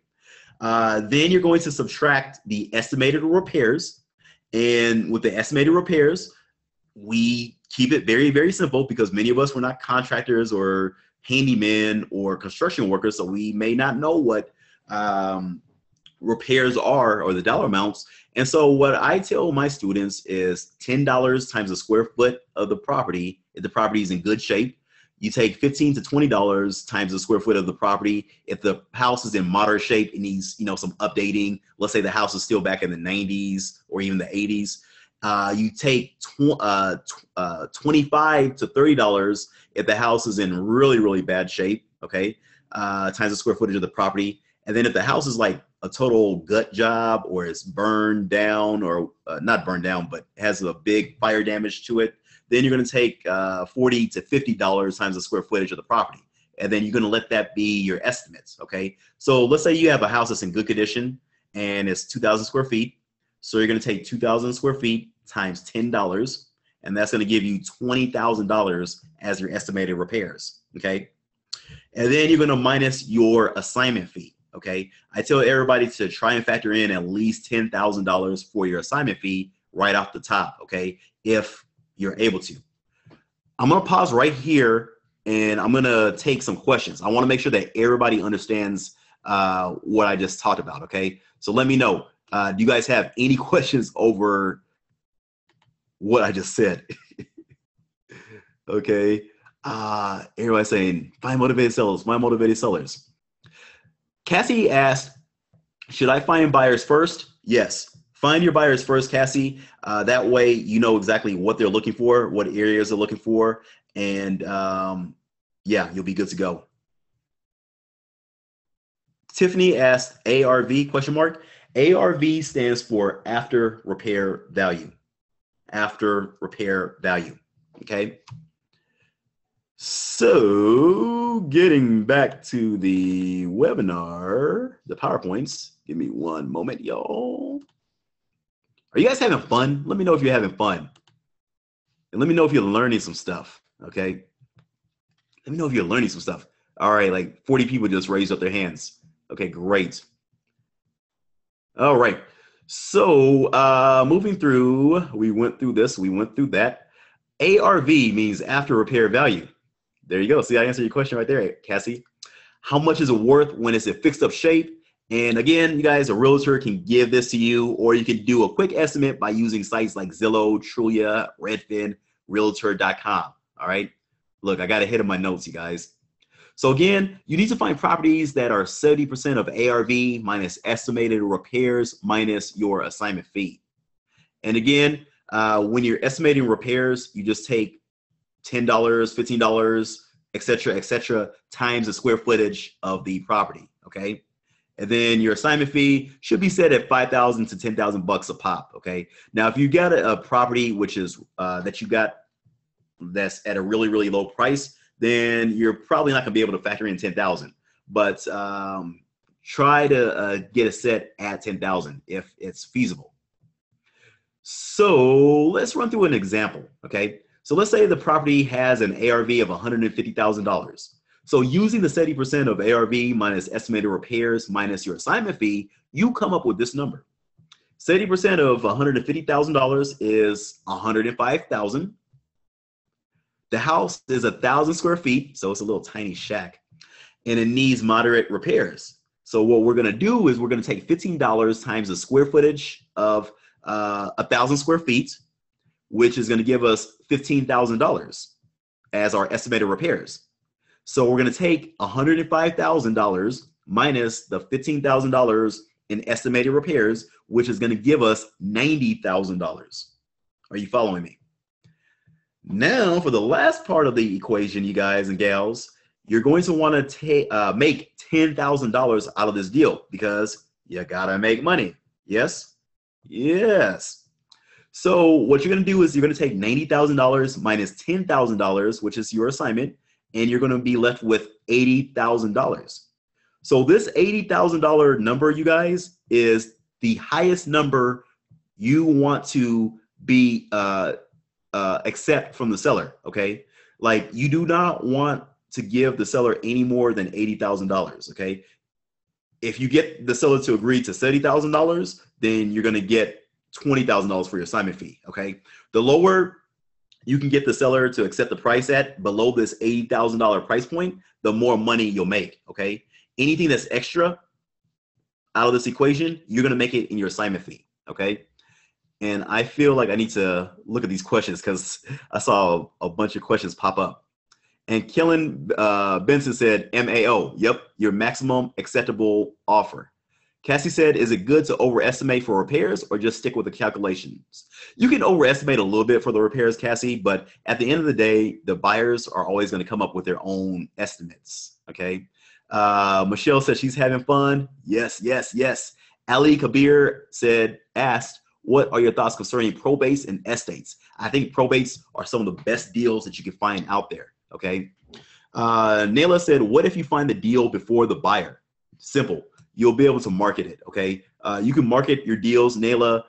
Then you're going to subtract the estimated repairs. And with the estimated repairs, we keep it very, very simple because many of us were not contractors or handymen or construction workers, so we may not know what repairs are or the dollar amounts. And so what I tell my students is $10 times the square foot of the property, if the property is in good shape. You take $15 to $20 times the square foot of the property. If the house is in moderate shape, it needs, some updating. Let's say the house is still back in the 90s or even the 80s. You take $25 to $30 if the house is in really, really bad shape, okay? Times the square footage of the property. And then if the house is like a total gut job or it's burned down or not burned down, but has a big fire damage to it, then you're going to take $40 to $50 times the square footage of the property. And then you're going to let that be your estimates, okay? So let's say you have a house that's in good condition and it's 2,000 square feet. So you're going to take 2,000 square feet times $10, and that's going to give you $20,000 as your estimated repairs, okay? And then you're going to minus your assignment fee, okay? I tell everybody to try and factor in at least $10,000 for your assignment fee right off the top, okay? If you're able to. I'm going to pause right here and I'm going to take some questions. I want to make sure that everybody understands what I just talked about, okay? So let me know. Do you guys have any questions over what I just said? Okay. Everybody's saying, find motivated sellers, find motivated sellers. Cassie asked, should I find buyers first? Yes. Find your buyers first, Cassie. That way you know exactly what they're looking for, what areas they're looking for, and yeah, you'll be good to go. Tiffany asked ARV, question mark. ARV stands for after repair value. After repair value, okay? So getting back to the webinar, the PowerPoints, give me one moment, y'all. Are you guys having fun? Let me know if you're having fun. And let me know if you're learning some stuff, okay? Let me know if you're learning some stuff. All right, like 40 people just raised up their hands. Okay, great. All right, so moving through, we went through this, we went through that. ARV means after repair value. There you go. See, I answered your question right there, Cassie. How much is it worth when it's in fixed up shape? And again, you guys, a realtor can give this to you, or you can do a quick estimate by using sites like Zillow, Trulia, Redfin, Realtor.com. All right. Look, I got ahead of my notes, you guys. So again, you need to find properties that are 70% of ARV minus estimated repairs minus your assignment fee. And again, when you're estimating repairs, you just take $10, $15, et cetera, times the square footage of the property. Okay. And then your assignment fee should be set at $5,000 to $10,000 a pop. Okay. Now, if you got a property which is that you got that's at a really, really low price, then you're probably not going to be able to factor in $10,000. But try to get a set at 10,000 if it's feasible. So let's run through an example, okay? So let's say the property has an ARV of $150,000. So using the 70% of ARV minus estimated repairs minus your assignment fee, you come up with this number. 70% of $150,000 is $105,000. The house is 1,000 square feet, so it's a little tiny shack, and it needs moderate repairs. So what we're gonna do is we're gonna take $15 times the square footage of 1,000 square feet, which is gonna give us $15,000 as our estimated repairs. So we're gonna take $105,000 minus the $15,000 in estimated repairs, which is gonna give us $90,000. Are you following me? Now, for the last part of the equation, you guys and gals, you're going to want to make $10,000 out of this deal because you gotta make money. Yes? Yes. So what you're gonna do is you're gonna take $90,000 minus $10,000, which is your assignment, and you're gonna be left with $80,000. So this $80,000 number, you guys, is the highest number you want to be accept from the seller, okay? Like, you do not want to give the seller any more than $80,000, okay? If you get the seller to agree to $70,000, then you're gonna get $20,000 for your assignment fee, okay? The lower you can get the seller to accept the price at below this $80,000 price point, the more money you'll make, okay? Anything that's extra out of this equation, you're gonna make it in your assignment fee, okay? And I feel like I need to look at these questions because I saw a bunch of questions pop up. And Kellen Benson said, MAO, yep, your maximum acceptable offer. Cassie said, is it good to overestimate for repairs or just stick with the calculations? You can overestimate a little bit for the repairs, Cassie, but at the end of the day, the buyers are always going to come up with their own estimates, okay? Michelle said she's having fun. Yes, yes, yes. Ali Kabir asked, what are your thoughts concerning probates and estates? I think probates are some of the best deals that you can find out there, okay? Nayla said, what if you find the deal before the buyer? Simple. You'll be able to market it, okay? You can market your deals, Nayla,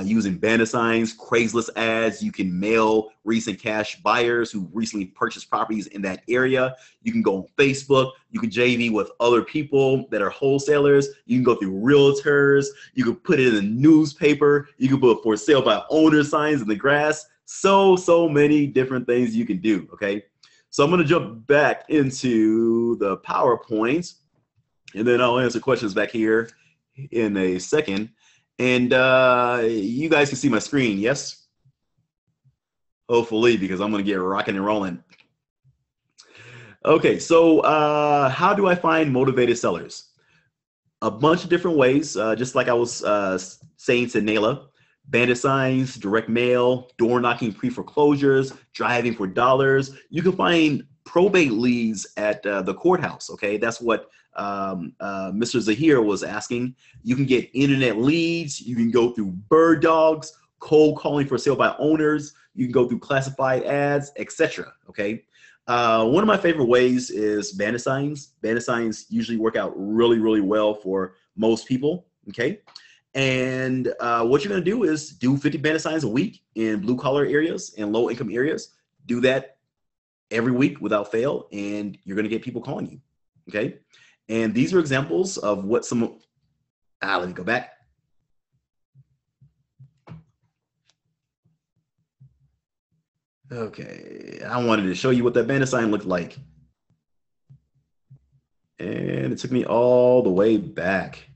using banner signs, Craigslist ads. You can mail recent cash buyers who recently purchased properties in that area. You can go on Facebook. You can JV with other people that are wholesalers. You can go through realtors. You can put it in the newspaper. You can put for sale by owner signs in the grass. So many different things you can do, okay? So I'm gonna jump back into the PowerPoint, and then I'll answer questions back here in a second. And you guys can see my screen, yes? Hopefully, because I'm gonna get rocking and rolling. Okay, so how do I find motivated sellers? A bunch of different ways, just like I was saying to Nayla. Bandit signs, direct mail, door knocking, pre-foreclosures, driving for dollars. You can find probate leads at the courthouse, okay? That's what Mr. Zahir was asking. You can get internet leads. You can go through bird dogs, cold calling for sale by owners. You can go through classified ads, etc. Okay. One of my favorite ways is bandit signs. Bandit signs usually work out really well for most people. Okay. And what you're going to do is do 50 bandit signs a week in blue collar areas and low income areas. Do that every week without fail, and you're going to get people calling you. Okay. And these are examples of what some, let me go back. Okay, I wanted to show you what that bandit sign looked like. And it took me all the way back.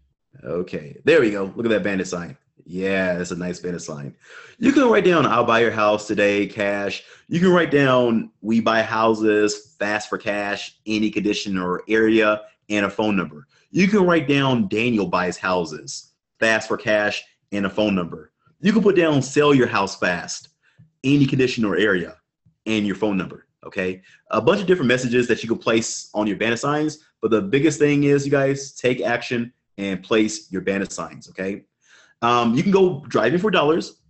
Okay, there we go. Look at that bandit sign. Yeah, that's a nice bandit sign. You can write down, I'll buy your house today, cash. You can write down, we buy houses, fast for cash, any condition or area, and a phone number. You can write down, Daniel buys houses, fast for cash, and a phone number. You can put down, sell your house fast, any condition or area, and your phone number, okay? A bunch of different messages that you can place on your bandit signs, but the biggest thing is, you guys, take action and place your bandit signs, okay? You can go driving for dollars.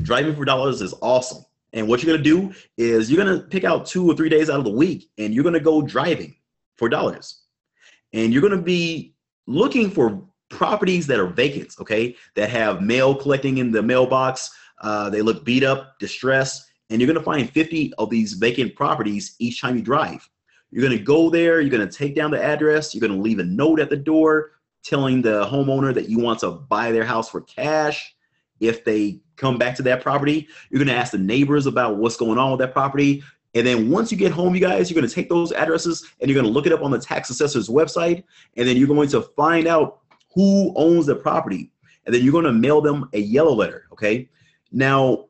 Driving for dollars is awesome. And what you're gonna do is you're gonna pick out 2 or 3 days out of the week and you're gonna go driving for dollars. And you're gonna be looking for properties that are vacant, okay, that have mail collecting in the mailbox. They look beat up, distressed, and you're going to find 50 of these vacant properties each time you drive. You're going to go there. You're going to take down the address. You're going to leave a note at the door telling the homeowner that you want to buy their house for cash. If they come back to that property, you're going to ask the neighbors about what's going on with that property. And then once you get home, you guys, you're going to take those addresses and you're going to look it up on the tax assessor's website. And then you're going to find out who owns the property. And then you're going to mail them a yellow letter. Okay. Now,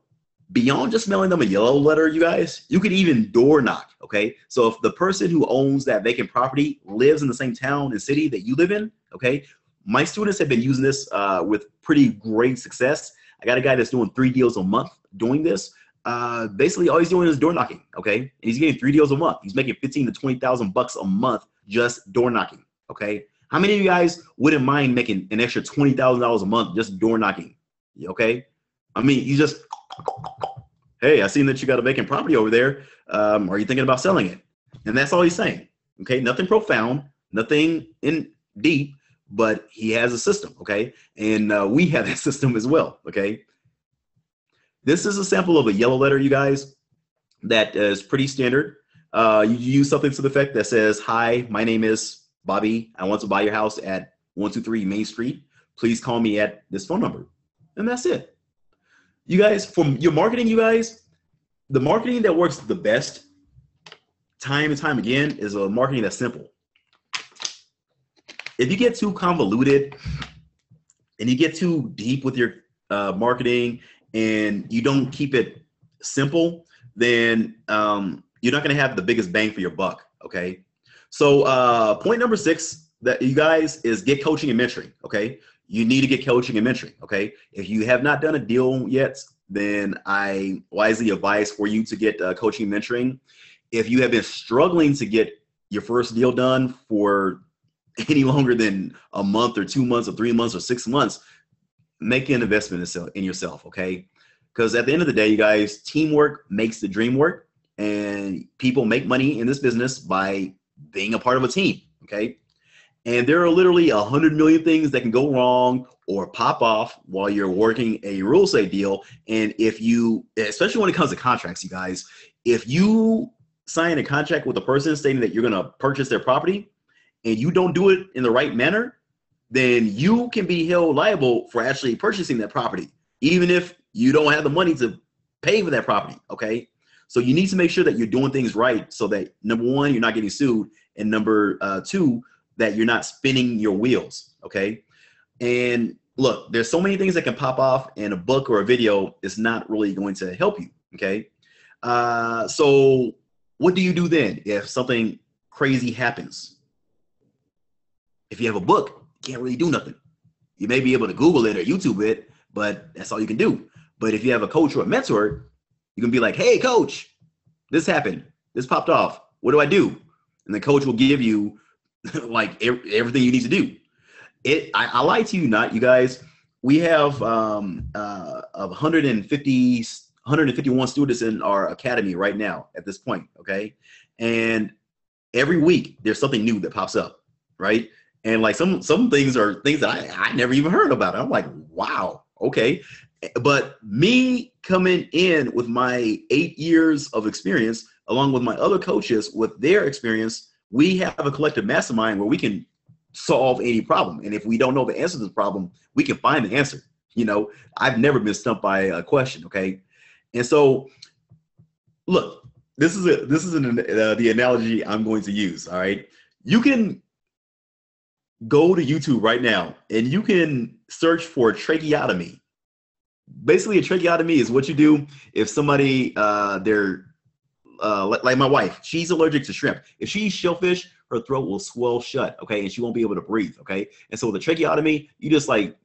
beyond just mailing them a yellow letter, you guys, you could even door knock. Okay. So if the person who owns that vacant property lives in the same town and city that you live in, okay, my students have been using this with pretty great success. I got a guy that's doing 3 deals a month doing this. Basically all he's doing is door knocking. Okay. And he's getting 3 deals a month. He's making 15 to 20,000 bucks a month just door knocking. Okay. How many of you guys wouldn't mind making an extra $20,000 a month just door knocking? Okay. I mean, you just, hey, I seen that you got a vacant property over there. Are you thinking about selling it? And that's all he's saying. Okay. Nothing profound, nothing in deep, but he has a system. Okay. And we have that system as well. Okay. This is a sample of a yellow letter, you guys, that is pretty standard. You use something to the effect that says, hi, my name is Bobby. I want to buy your house at 123 Main Street. Please call me at this phone number. And that's it. You guys, from your marketing, you guys, the marketing that works the best time and time again is a marketing that's simple. If you get too convoluted and you get too deep with your marketing and you don't keep it simple, then you're not going to have the biggest bang for your buck. Okay. So point number 6 that you guys is get coaching and mentoring. Okay. You need to get coaching and mentoring. Okay. If you have not done a deal yet, then I wisely advise for you to get coaching and mentoring. If you have been struggling to get your first deal done for any longer than a month or 2 months or 3 months or 6 months, make an investment in yourself. Okay. Because at the end of the day, you guys, teamwork makes the dream work, and people make money in this business by being a part of a team. Okay. And there are literally 100 million things that can go wrong or pop off while you're working a real estate deal. And if you, especially when it comes to contracts, you guys, if you sign a contract with a person stating that you're going to purchase their property and you don't do it in the right manner, then you can be held liable for actually purchasing that property, even if you don't have the money to pay for that property. Okay. So you need to make sure that you're doing things right so that, number 1, you're not getting sued, and number 2, that you're not spinning your wheels. Okay. And look, there's so many things that can pop off, and a book or a video is not really going to help you. Okay. So what do you do then if something crazy happens? If you have a book, you can't really do nothing. You may be able to Google it or YouTube it, but that's all you can do. But if you have a coach or a mentor, you can be like, hey, coach, this happened. This popped off. What do I do? And the coach will give you like everything you need to do. I lie to you not, you guys. We have 151 students in our academy right now at this point. Okay. And every week there's something new that pops up. Right. And like some things are things that I never even heard about. I'm like, wow. Okay. But me coming in with my 8 years of experience, along with my other coaches with their experience, we have a collective mastermind where we can solve any problem. And if we don't know the answer to the problem, we can find the answer. You know, I've never been stumped by a question. Okay. And so look, this is the analogy I'm going to use. All right. You can go to YouTube right now and you can search for tracheotomy. Basically, a tracheotomy is what you do if somebody, like my wife, she's allergic to shrimp. If she eats shellfish, her throat will swell shut, okay, and she won't be able to breathe, okay? And so the tracheotomy, you just like,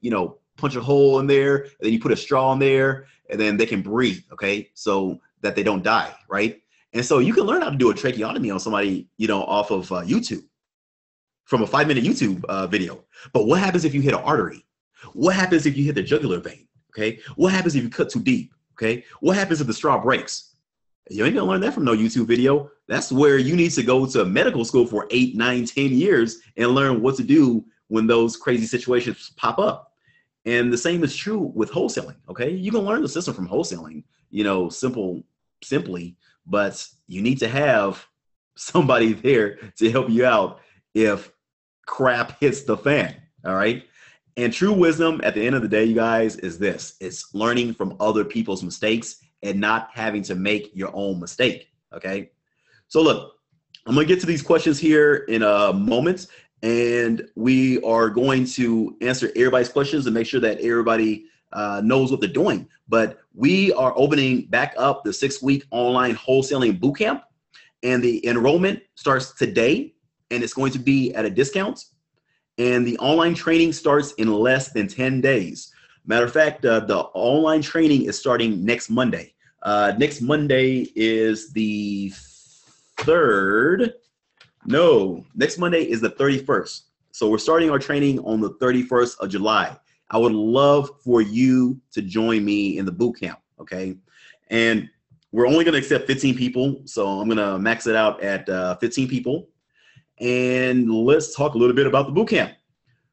punch a hole in there, and then you put a straw in there, and then they can breathe, okay, so that they don't die, right? And so you can learn how to do a tracheotomy on somebody, off of YouTube, from a 5-minute YouTube video. But what happens if you hit an artery? What happens if you hit the jugular vein? Okay. What happens if you cut too deep? Okay. What happens if the straw breaks? You ain't gonna learn that from no YouTube video. That's where you need to go to medical school for 8, 9, 10 years and learn what to do when those crazy situations pop up. And the same is true with wholesaling. Okay, you can learn the system from wholesaling, simply, but you need to have somebody there to help you out if crap hits the fan. All right. And true wisdom at the end of the day, you guys, is this: it's learning from other people's mistakes and not having to make your own mistake. Okay. So look, I'm going to get to these questions here in a moment, and we are going to answer everybody's questions and make sure that everybody knows what they're doing. But we are opening back up the 6-week online wholesaling bootcamp, and the enrollment starts today, and it's going to be at a discount. And the online training starts in less than 10 days. Matter of fact, the online training is starting next Monday. Next Monday is the 3rd. No, next Monday is the 31st. So we're starting our training on the 31st of July. I would love for you to join me in the boot camp, okay? And we're only gonna accept 15 people, so I'm gonna max it out at 15 people. And let's talk a little bit about the boot camp.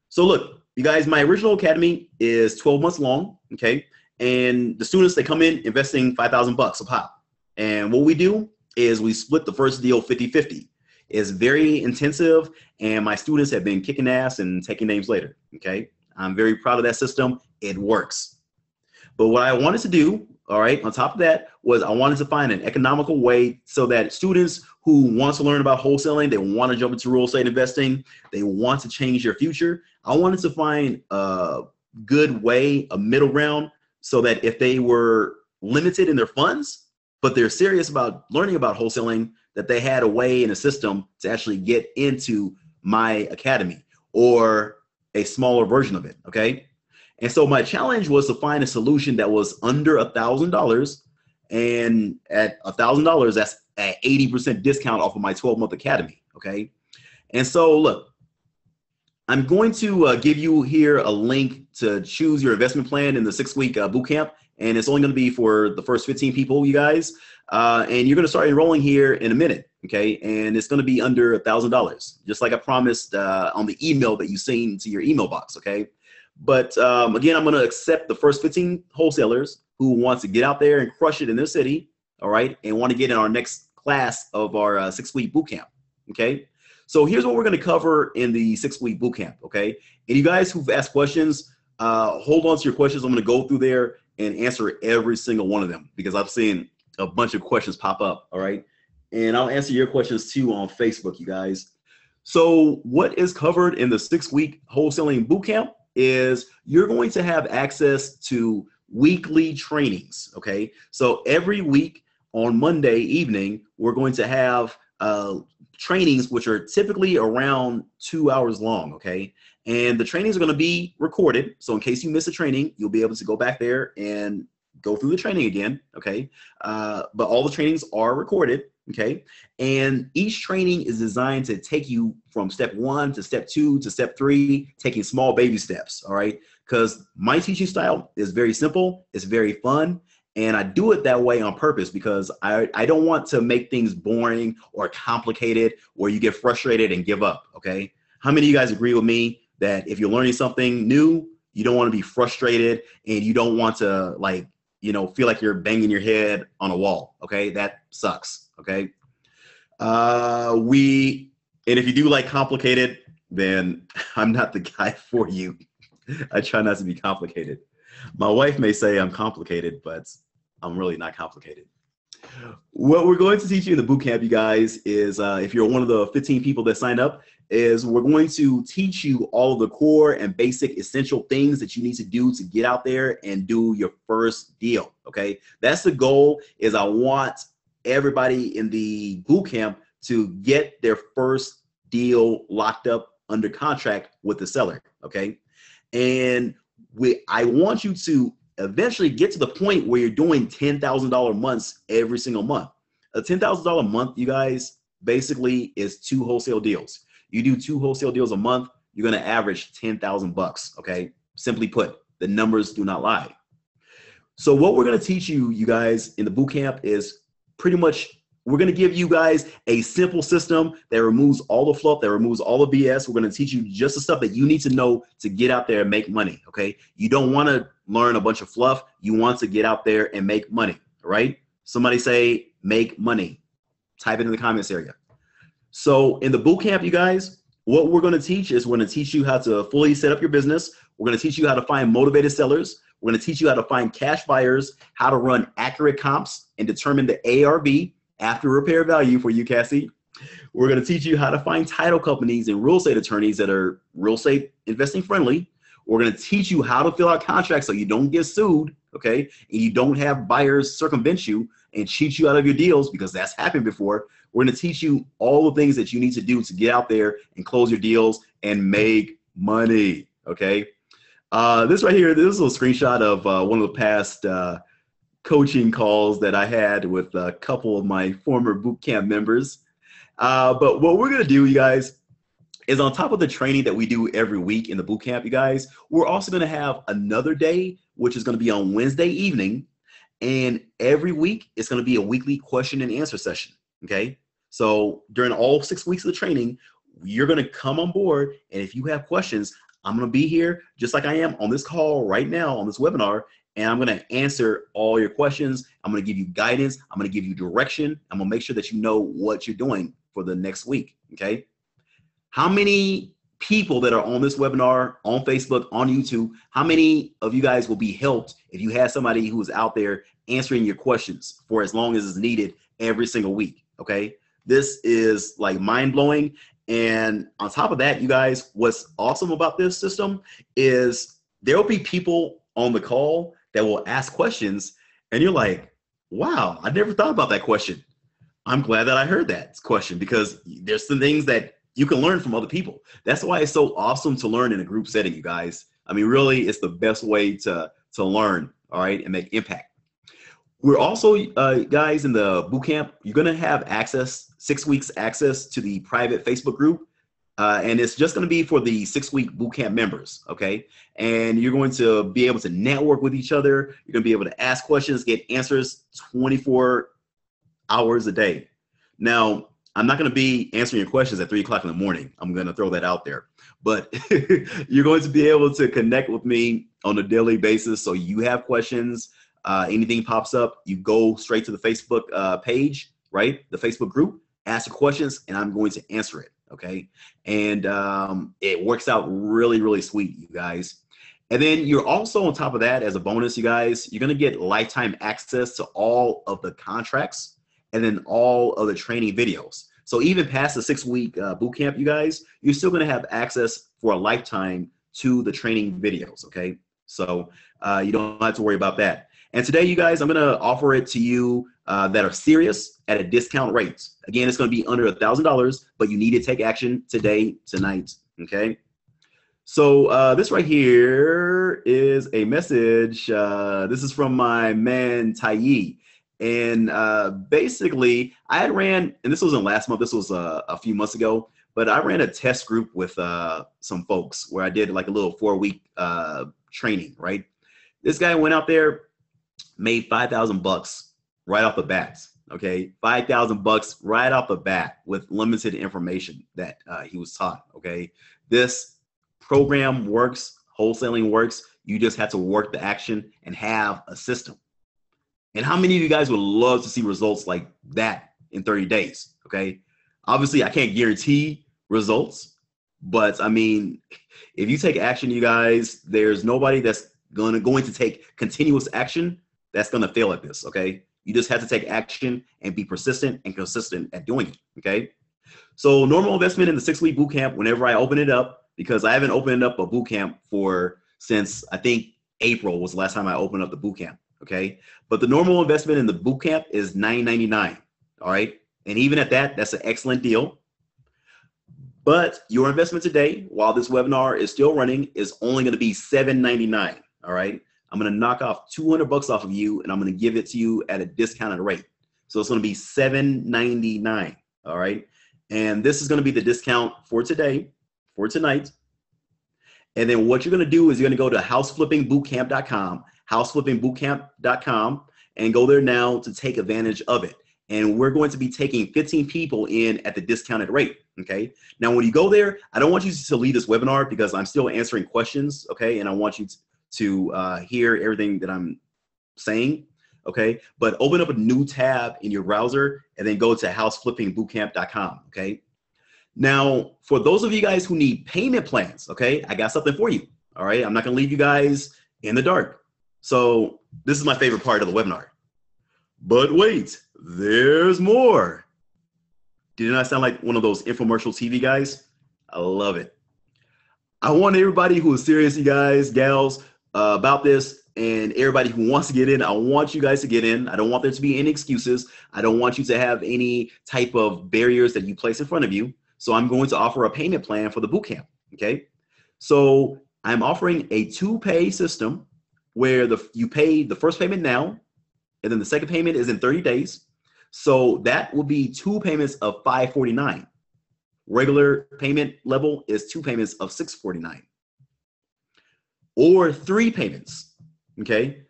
So look, you guys, my original academy is 12 months long, okay? And the students, they come in investing $5,000 a pop. And what we do is we split the first deal 50-50. It's very intensive, and my students have been kicking ass and taking names later, okay? I'm very proud of that system. It works. But what I wanted to do, all right, on top of that, was I wanted to find an economical way so that students who want to learn about wholesaling, they want to jump into real estate investing, they want to change their future, I wanted to find a good way, a middle ground, so that if they were limited in their funds, but they're serious about learning about wholesaling, that they had a way and a system to actually get into my academy or a smaller version of it, okay? And so my challenge was to find a solution that was under $1,000, and at $1,000, that's an 80% discount off of my 12-month academy, okay? And so look, I'm going to give you here a link to choose your investment plan in the 6-week bootcamp, and it's only going to be for the first 15 people, you guys. And you're going to start enrolling here in a minute, okay? And it's going to be under $1,000, just like I promised on the email that you seen to your email box, okay? But again, I'm going to accept the first 15 wholesalers who want to get out there and crush it in their city, all right, and want to get in our next class of our 6-week bootcamp, okay? So here's what we're going to cover in the 6-week bootcamp, okay? And you guys who've asked questions, hold on to your questions. I'm going to go through there and answer every single one of them because I've seen a bunch of questions pop up, all right? And I'll answer your questions too on Facebook, you guys. So what is covered in the 6-week wholesaling bootcamp is you're going to have access to weekly trainings, okay? So every week on Monday evening, we're going to have trainings which are typically around 2 hours long, okay? And the trainings are going to be recorded. So in case you miss a training, you'll be able to go back there and go through the training again, okay? But all the trainings are recorded, okay? And each training is designed to take you from step 1 to step 2 to step 3, taking small baby steps, all right? Because my teaching style is very simple, it's very fun, and I do it that way on purpose because I don't want to make things boring or complicated where you get frustrated and give up, okay? How many of you guys agree with me that if you're learning something new, you don't want to be frustrated and you don't want to feel like you're banging your head on a wall, okay? That sucks, okay? And if you do like complicated, then I'm not the guy for you. I try not to be complicated. My wife may say I'm complicated, but I'm really not complicated. What we're going to teach you in the bootcamp, you guys, is if you're one of the 15 people that signed up, is we're going to teach you all of the core and basic essential things that you need to do to get out there and do your first deal, okay? That's the goal, is I want everybody in the bootcamp to get their first deal locked up under contract with the seller, okay? And I want you to eventually get to the point where you're doing $10,000 months every single month. A $10,000 month, you guys, basically is 2 wholesale deals. You do 2 wholesale deals a month, you're gonna average $10,000, okay? Simply put, the numbers do not lie. So what we're gonna teach you, you guys, in the bootcamp is pretty much we're going to give you guys a simple system that removes all the fluff, that removes all the BS. We're going to teach you just the stuff that you need to know to get out there and make money, okay? You don't want to learn a bunch of fluff. You want to get out there and make money, all right? Somebody say, make money. Type it in the comments area. So in the boot camp, you guys, what we're going to teach is we're going to teach you how to fully set up your business. We're going to teach you how to find motivated sellers. We're going to teach you how to find cash buyers, how to run accurate comps and determine the ARV, after repair value, for you, Cassie. We're going to teach you how to find title companies and real estate attorneys that are real estate investing friendly. We're going to teach you how to fill out contracts so you don't get sued, okay? And you don't have buyers circumvent you and cheat you out of your deals, because that's happened before. We're going to teach you all the things that you need to do to get out there and close your deals and make money, okay? This right here, this is a screenshot of one of the past coaching calls that I had with a couple of my former bootcamp members. But what we're going to do, you guys, is on top of the training that we do every week in the bootcamp, you guys, we're also going to have another day, which is going to be on Wednesday evening. And every week, it's going to be a weekly question and answer session, okay? So during all 6 weeks of the training, you're going to come on board. And if you have questions, I'm going to be here just like I am on this call right now on this webinar. And I'm going to answer all your questions. I'm going to give you guidance. I'm going to give you direction. I'm going to make sure that you know what you're doing for the next week, okay? How many people that are on this webinar, on Facebook, on YouTube, how many of you guys will be helped if you have somebody who is out there answering your questions for as long as is needed every single week, okay? This is like mind-blowing. And on top of that, you guys, what's awesome about this system is there will be people on the call that will ask questions, and you're like, wow, I never thought about that question. I'm glad that I heard that question, because there's some things that you can learn from other people. That's why it's so awesome to learn in a group setting, you guys. I mean, really, it's the best way to learn, all right, and make impact. We're also, guys, in the bootcamp, you're going to have access, 6 weeks access to the private Facebook group. And it's just going to be for the 6-week bootcamp members, okay? And you're going to be able to network with each other. You're going to be able to ask questions, get answers 24 hours a day. Now, I'm not going to be answering your questions at 3 o'clock in the morning. I'm going to throw that out there. But you're going to be able to connect with me on a daily basis. So you have questions, anything pops up, you go straight to the Facebook page, right? The Facebook group, ask your questions, and I'm going to answer it. Okay. And it works out really, really sweet, you guys. And then you're also, on top of that, as a bonus, you guys, you're going to get lifetime access to all of the contracts and then all of the training videos. So even past the 6-week boot camp, you guys, you're still going to have access for a lifetime to the training videos. Okay. So you don't have to worry about that. And today, you guys, I'm going to offer it to you that are serious at a discount rate. Again, it's going to be under $1,000, but you need to take action today, tonight, okay? So this right here is a message. This is from my man, Taiyi. And basically, I had ran, and this wasn't last month, this was a few months ago, but I ran a test group with some folks where I did like a little 4-week training, right? This guy went out there, made $5,000 right off the bat. Okay, $5,000 right off the bat with limited information that he was taught. Okay, this program works, wholesaling works. You just have to work the action and have a system. And how many of you guys would love to see results like that in 30 days? Okay, obviously I can't guarantee results, but I mean, if you take action, you guys, there's nobody that's going to take continuous action that's going to fail at this, okay? You just have to take action and be persistent and consistent at doing it, okay? So normal investment in the 6-week boot camp, whenever I open it up, because I haven't opened up a boot camp since I think April was the last time I opened up the boot camp, okay? But the normal investment in the boot camp is $9.99, all right? And even at that, that's an excellent deal. But your investment today, while this webinar is still running, is only going to be $7.99, all right? I'm going to knock off $200 off of you, and I'm going to give it to you at a discounted rate. So it's going to be $7.99. All right. And this is going to be the discount for today, for tonight. And then what you're going to do is you're going to go to houseflippingbootcamp.com, houseflippingbootcamp.com, and go there now to take advantage of it. and we're going to be taking 15 people in at the discounted rate. Okay. Now, when you go there, I don't want you to leave this webinar because I'm still answering questions. Okay. And I want you to hear everything that I'm saying. Okay. But open up a new tab in your browser and then go to houseflippingbootcamp.com. Okay. Now, for those of you guys who need payment plans, okay, I got something for you. All right. I'm not going to leave you guys in the dark. So this is my favorite part of the webinar. But wait, there's more. Did it not sound like one of those infomercial TV guys? I love it. I want everybody who is serious, you guys, gals, about this, and everybody who wants to get in, I want you guys to get in. I don't want there to be any excuses. I don't want you to have any type of barriers that you place in front of you. So I'm going to offer a payment plan for the bootcamp, okay? So I'm offering a 2-pay system where you pay the first payment now, and then the second payment is in 30 days. So that will be 2 payments of $549. Regular payment level is 2 payments of $649. Or 3 payments, okay?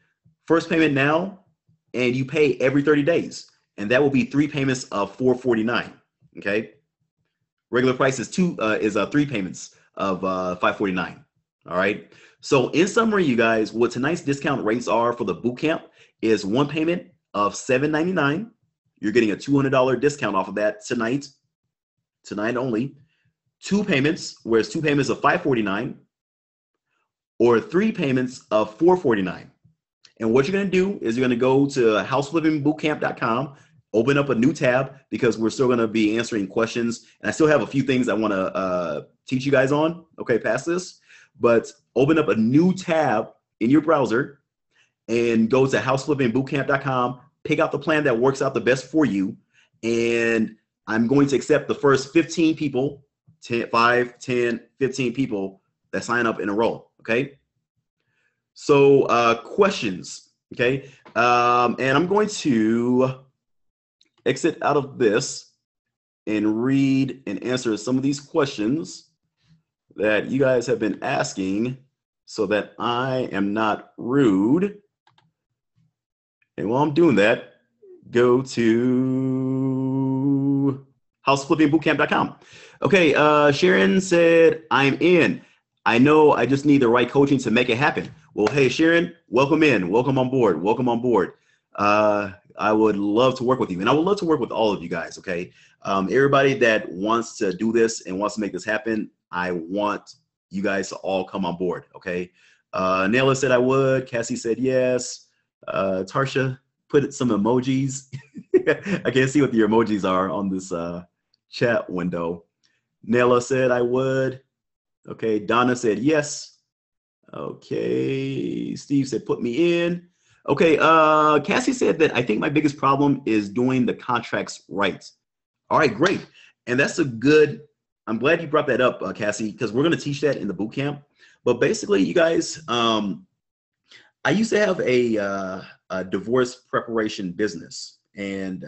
First payment now, and you pay every 30 days. And that will be 3 payments of $449, okay? Regular price is 3 payments of $549, all right? So in summary, you guys, what tonight's discount rates are for the bootcamp is 1 payment of $799. You're getting a $200 discount off of that tonight only. 2 payments, where it's 2 payments of $549, or 3 payments of $449. And what you're going to do is you're going to go to houseflippingbootcamp.com, open up a new tab, because we're still going to be answering questions. And I still have a few things I want to teach you guys on, okay, past this. But open up a new tab in your browser and go to houseflippingbootcamp.com, pick out the plan that works out the best for you. And I'm going to accept the first 15 people, 5, 10, 15 people that sign up in a row, okay? So questions, okay? And I'm going to exit out of this and read and answer some of these questions that you guys have been asking so that I am not rude. And while I'm doing that, go to houseflippingbootcamp.com. Okay, Sharon said, I'm in. I know I just need the right coaching to make it happen. Well, hey, Sharon, welcome in. Welcome on board. Welcome on board. I would love to work with you. And I would love to work with all of you guys, okay? Everybody that wants to do this and wants to make this happen, I want you guys to all come on board, okay? Nayla said I would. Cassie said yes. Tarsha put some emojis. I can't see what the emojis are on this chat window. Nayla said I would. Okay, Donna said yes. Okay, Steve said put me in. Okay, Cassie said that I think my biggest problem is doing the contracts right. All right, great. And that's a good, I'm glad you brought that up, Cassie, because we're going to teach that in the boot camp. But basically, you guys, I used to have a divorce preparation business, and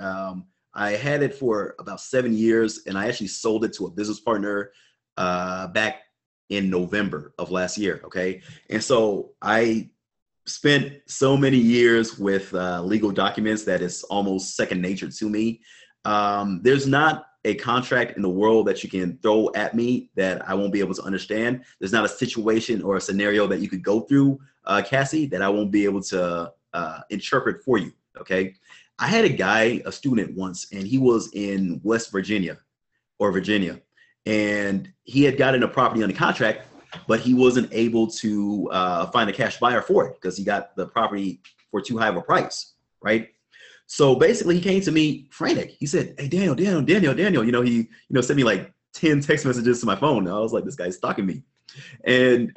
I had it for about 7 years, and I actually sold it to a business partner back in November of last year, okay? And so I spent so many years with legal documents that it's almost second nature to me. There's not a contract in the world that you can throw at me that I won't be able to understand. There's not a situation or a scenario that you could go through, Cassie, that I won't be able to interpret for you, okay? I had a student once, and he was in West Virginia or Virginia, and he had gotten a property under contract, but he wasn't able to find a cash buyer for it because he got the property for too high of a price, right? So basically, he came to me frantic. He said, "Hey, Daniel, you know, he sent me like 10 text messages to my phone." I was like, "This guy's stalking me." And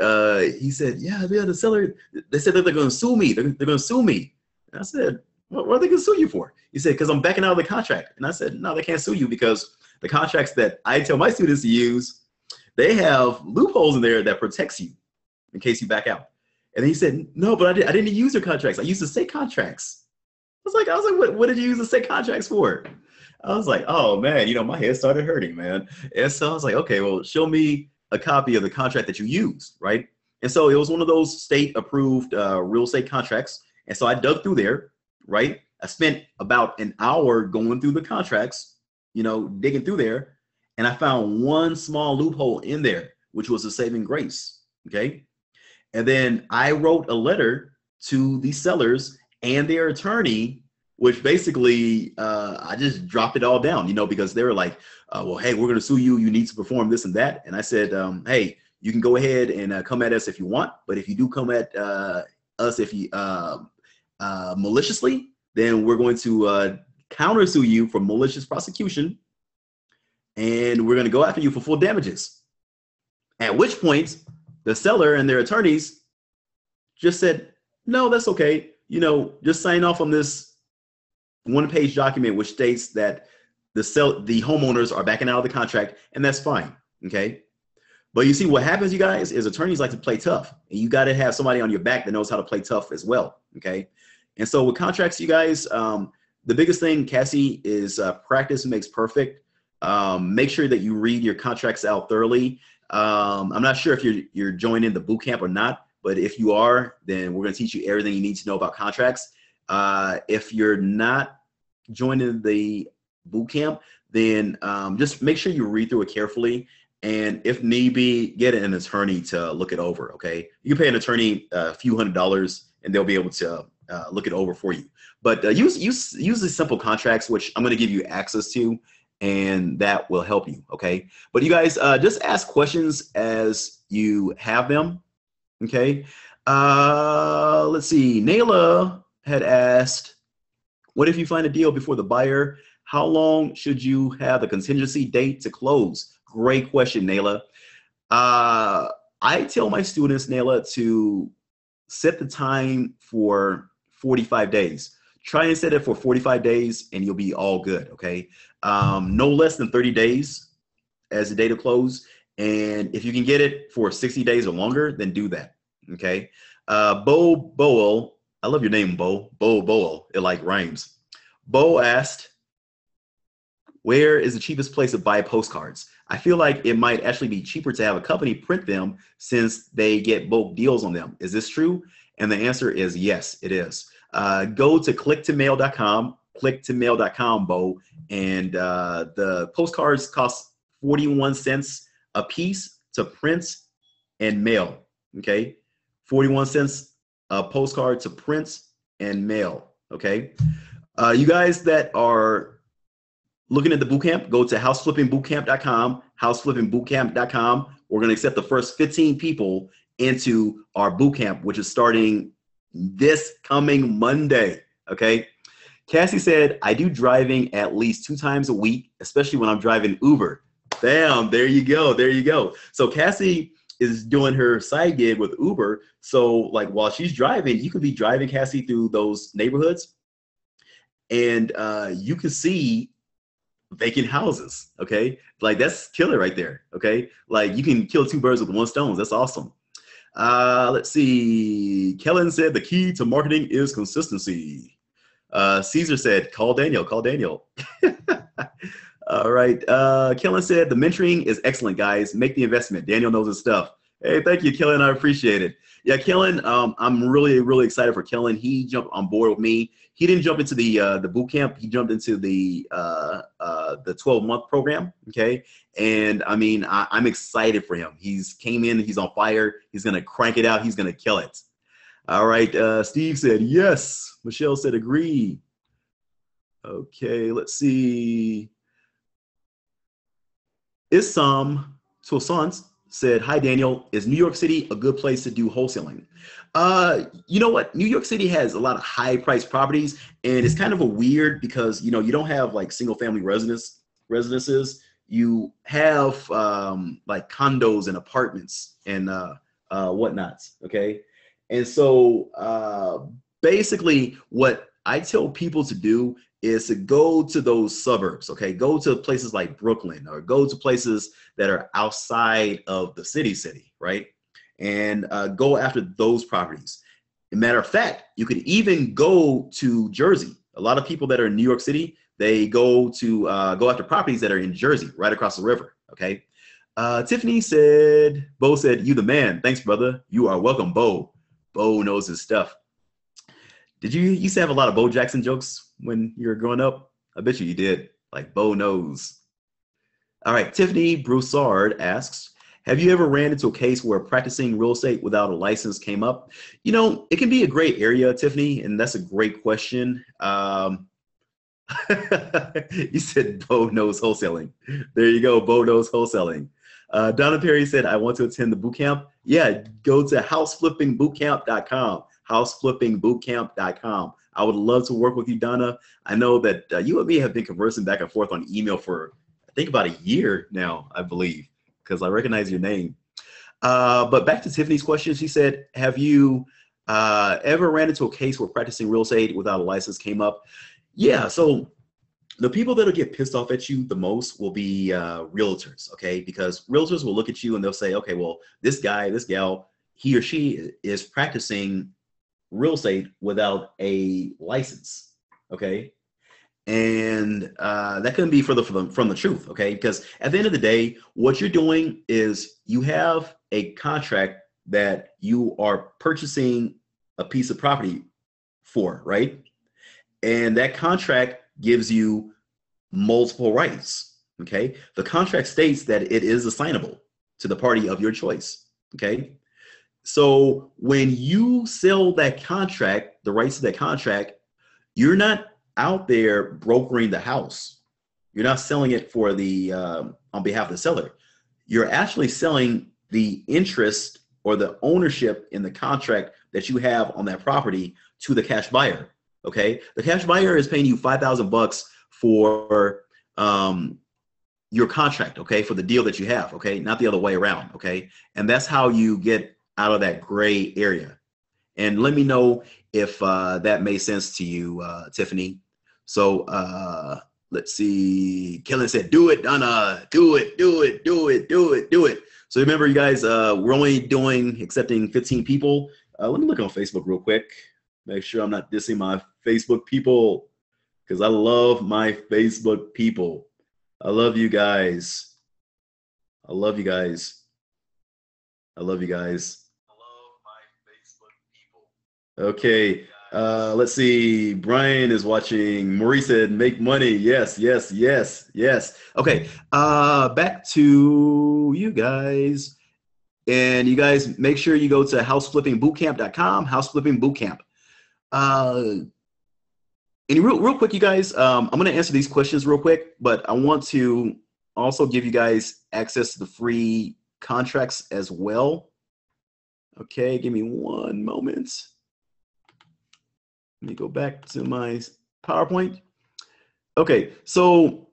he said, "Yeah, the seller, they said that they're going to sue me. They're going to sue me." And I said, "What are they going to sue you for?" He said, "Because I'm backing out of the contract." And I said, "No, they can't sue you because the contracts that I tell my students to use, they have loopholes in there that protects you in case you back out." And he said, "No, but I didn't use your contracts. I used the state contracts." I was like, what did you use the state contracts for? I was like, oh man, my head started hurting, man. And so I was like, okay, well, show me a copy of the contract that you used, right? And so it was one of those state approved real estate contracts. And so I dug through there, right? I spent about an hour going through the contracts, you know, digging through there, and I found one small loophole in there, which was a saving grace. Okay. And then I wrote a letter to the sellers and their attorney, which basically I just dropped it all down, you know, because they were like, well, hey, we're going to sue you. You need to perform this and that. And I said, hey, you can go ahead and come at us if you want. But if you do come at us if you maliciously, then we're going to countersue you for malicious prosecution. And we're going to go after you for full damages. At which point, the seller and their attorneys just said, no, that's okay. You know, just sign off on this one-page document which states that the homeowners are backing out of the contract, and that's fine. Okay. But you see what happens, you guys, is attorneys like to play tough, and you got to have somebody on your back that knows how to play tough as well. Okay. And so with contracts, you guys, the biggest thing, Cassie, is practice makes perfect. Make sure that you read your contracts out thoroughly. I'm not sure if you're joining the boot camp or not, but if you are, then we're going to teach you everything you need to know about contracts. If you're not joining the boot camp, then just make sure you read through it carefully. And if need be, get an attorney to look it over. Okay. You can pay an attorney a few $100s and they'll be able to look it over for you. But use the simple contracts, which I'm going to give you access to, and that will help you. Okay. But you guys just ask questions as you have them. Okay. Let's see. Nayla had asked, what if you find a deal before the buyer? How long should you have the contingency date to close? Great question, Nayla. I tell my students, Nayla, to set the time for 45 days. Try and set it for 45 days and you'll be all good. Okay. No less than 30 days as the date of close. And if you can get it for 60 days or longer, then do that. Okay. Bo Boel, I love your name, Bo. Bo Boel. It like rhymes. Bo asked, where is the cheapest place to buy postcards? I feel like it might actually be cheaper to have a company print them since they get bulk deals on them. Is this true? And the answer is yes, it is. Go to clicktomail.com, Bo, and the postcards cost 41 cents a piece to print and mail. Okay, 41 cents a postcard to print and mail. Okay, you guys that are looking at the bootcamp, go to houseflippingbootcamp.com, houseflippingbootcamp.com. We're going to accept the first 15 people into our bootcamp, which is starting this coming Monday. Okay. Cassie said, I do driving at least 2 times a week, especially when I'm driving Uber. Bam, there you go. There you go. So Cassie is doing her side gig with Uber. So like while she's driving, you could be driving, Cassie, through those neighborhoods and you can see vacant houses. Okay. Like that's killer right there. Okay. Like you can kill 2 birds with 1 stone. That's awesome. Let's see. Kellen said the key to marketing is consistency. Caesar said, call Daniel, call Daniel. All right. Kellen said the mentoring is excellent, guys. Make the investment. Daniel knows his stuff. Hey, thank you, Kellen. I appreciate it. Yeah, Kellen, I'm really, really excited for Kellen. He jumped on board with me. He didn't jump into the boot camp. He jumped into the 12-month program. Okay. And I mean, I'm excited for him. He's came in, he's on fire. He's going to crank it out. He's going to kill it. All right. Steve said, yes. Michelle said, agree. Okay. Let's see. Issam Toussaint said, hi, Daniel. Is New York City a good place to do wholesaling? You know what? New York City has a lot of high priced properties, and it's kind of a weird because, you know, you don't have like single family residences. You have like condos and apartments and whatnots. Okay. And so basically what I tell people to do is to go to those suburbs. Okay. Go to places like Brooklyn or go to places that are outside of the city, right? And go after those properties. As a matter of fact, you could even go to Jersey. A lot of people that are in New York City, they go to go after properties that are in Jersey, right across the river. Okay. Tiffany said, Bo said, you the man. Thanks, brother. You are welcome, Bo. Bo knows his stuff. Did you used to have a lot of Bo Jackson jokes when you're growing up? I bet you did. Like Bo knows. All right, Tiffany Broussard asks, have you ever ran into a case where practicing real estate without a license came up? You know, it can be a gray area, Tiffany, and that's a great question. You said Bo knows wholesaling. There you go, Bo knows wholesaling. Donna Perry said, I want to attend the boot camp. Yeah, go to houseflippingbootcamp.com, houseflippingbootcamp.com. I would love to work with you, Donna. I know that you and me have been conversing back and forth on email for, I think, about a year now, I believe, because I recognize your name. But back to Tiffany's question, she said, have you ever ran into a case where practicing real estate without a license came up? Yeah, so the people that'll get pissed off at you the most will be realtors, okay? Because realtors will look at you and they'll say, okay, well, this guy, this gal, he or she is practicing real estate without a license, okay? And that couldn't be further from the truth, okay? Because at the end of the day, what you're doing is you have a contract that you are purchasing a piece of property for, right? And that contract gives you multiple rights, okay? The contract states that it is assignable to the party of your choice, okay? So when you sell that contract, the rights to that contract, you're not out there brokering the house. You're not selling it for the on behalf of the seller. You're actually selling the interest or the ownership in the contract that you have on that property to the cash buyer. Okay, the cash buyer is paying you $5,000 for your contract. Okay, for the deal that you have. Okay, not the other way around. Okay, and that's how you get out of that gray area. And let me know if that made sense to you, Tiffany. So let's see. Kellen said, "Do it, Donna. Do it. Do it. Do it. Do it. Do it." So remember, you guys, we're only accepting 15 people. Let me look on Facebook real quick. Make sure I'm not dissing my Facebook people, because I love my Facebook people. I love you guys. I love you guys. I love you guys. I love my Facebook people. Okay. Let's see. Brian is watching. Maurice said, make money. Yes, yes, yes, yes. Okay. Back to you guys. And you guys, make sure you go to houseflippingbootcamp.com, House Flipping Bootcamp. And real quick, you guys, I'm going to answer these questions real quick, but I want to also give you guys access to the free contracts as well. Okay, give me one moment. Let me go back to my PowerPoint. Okay, so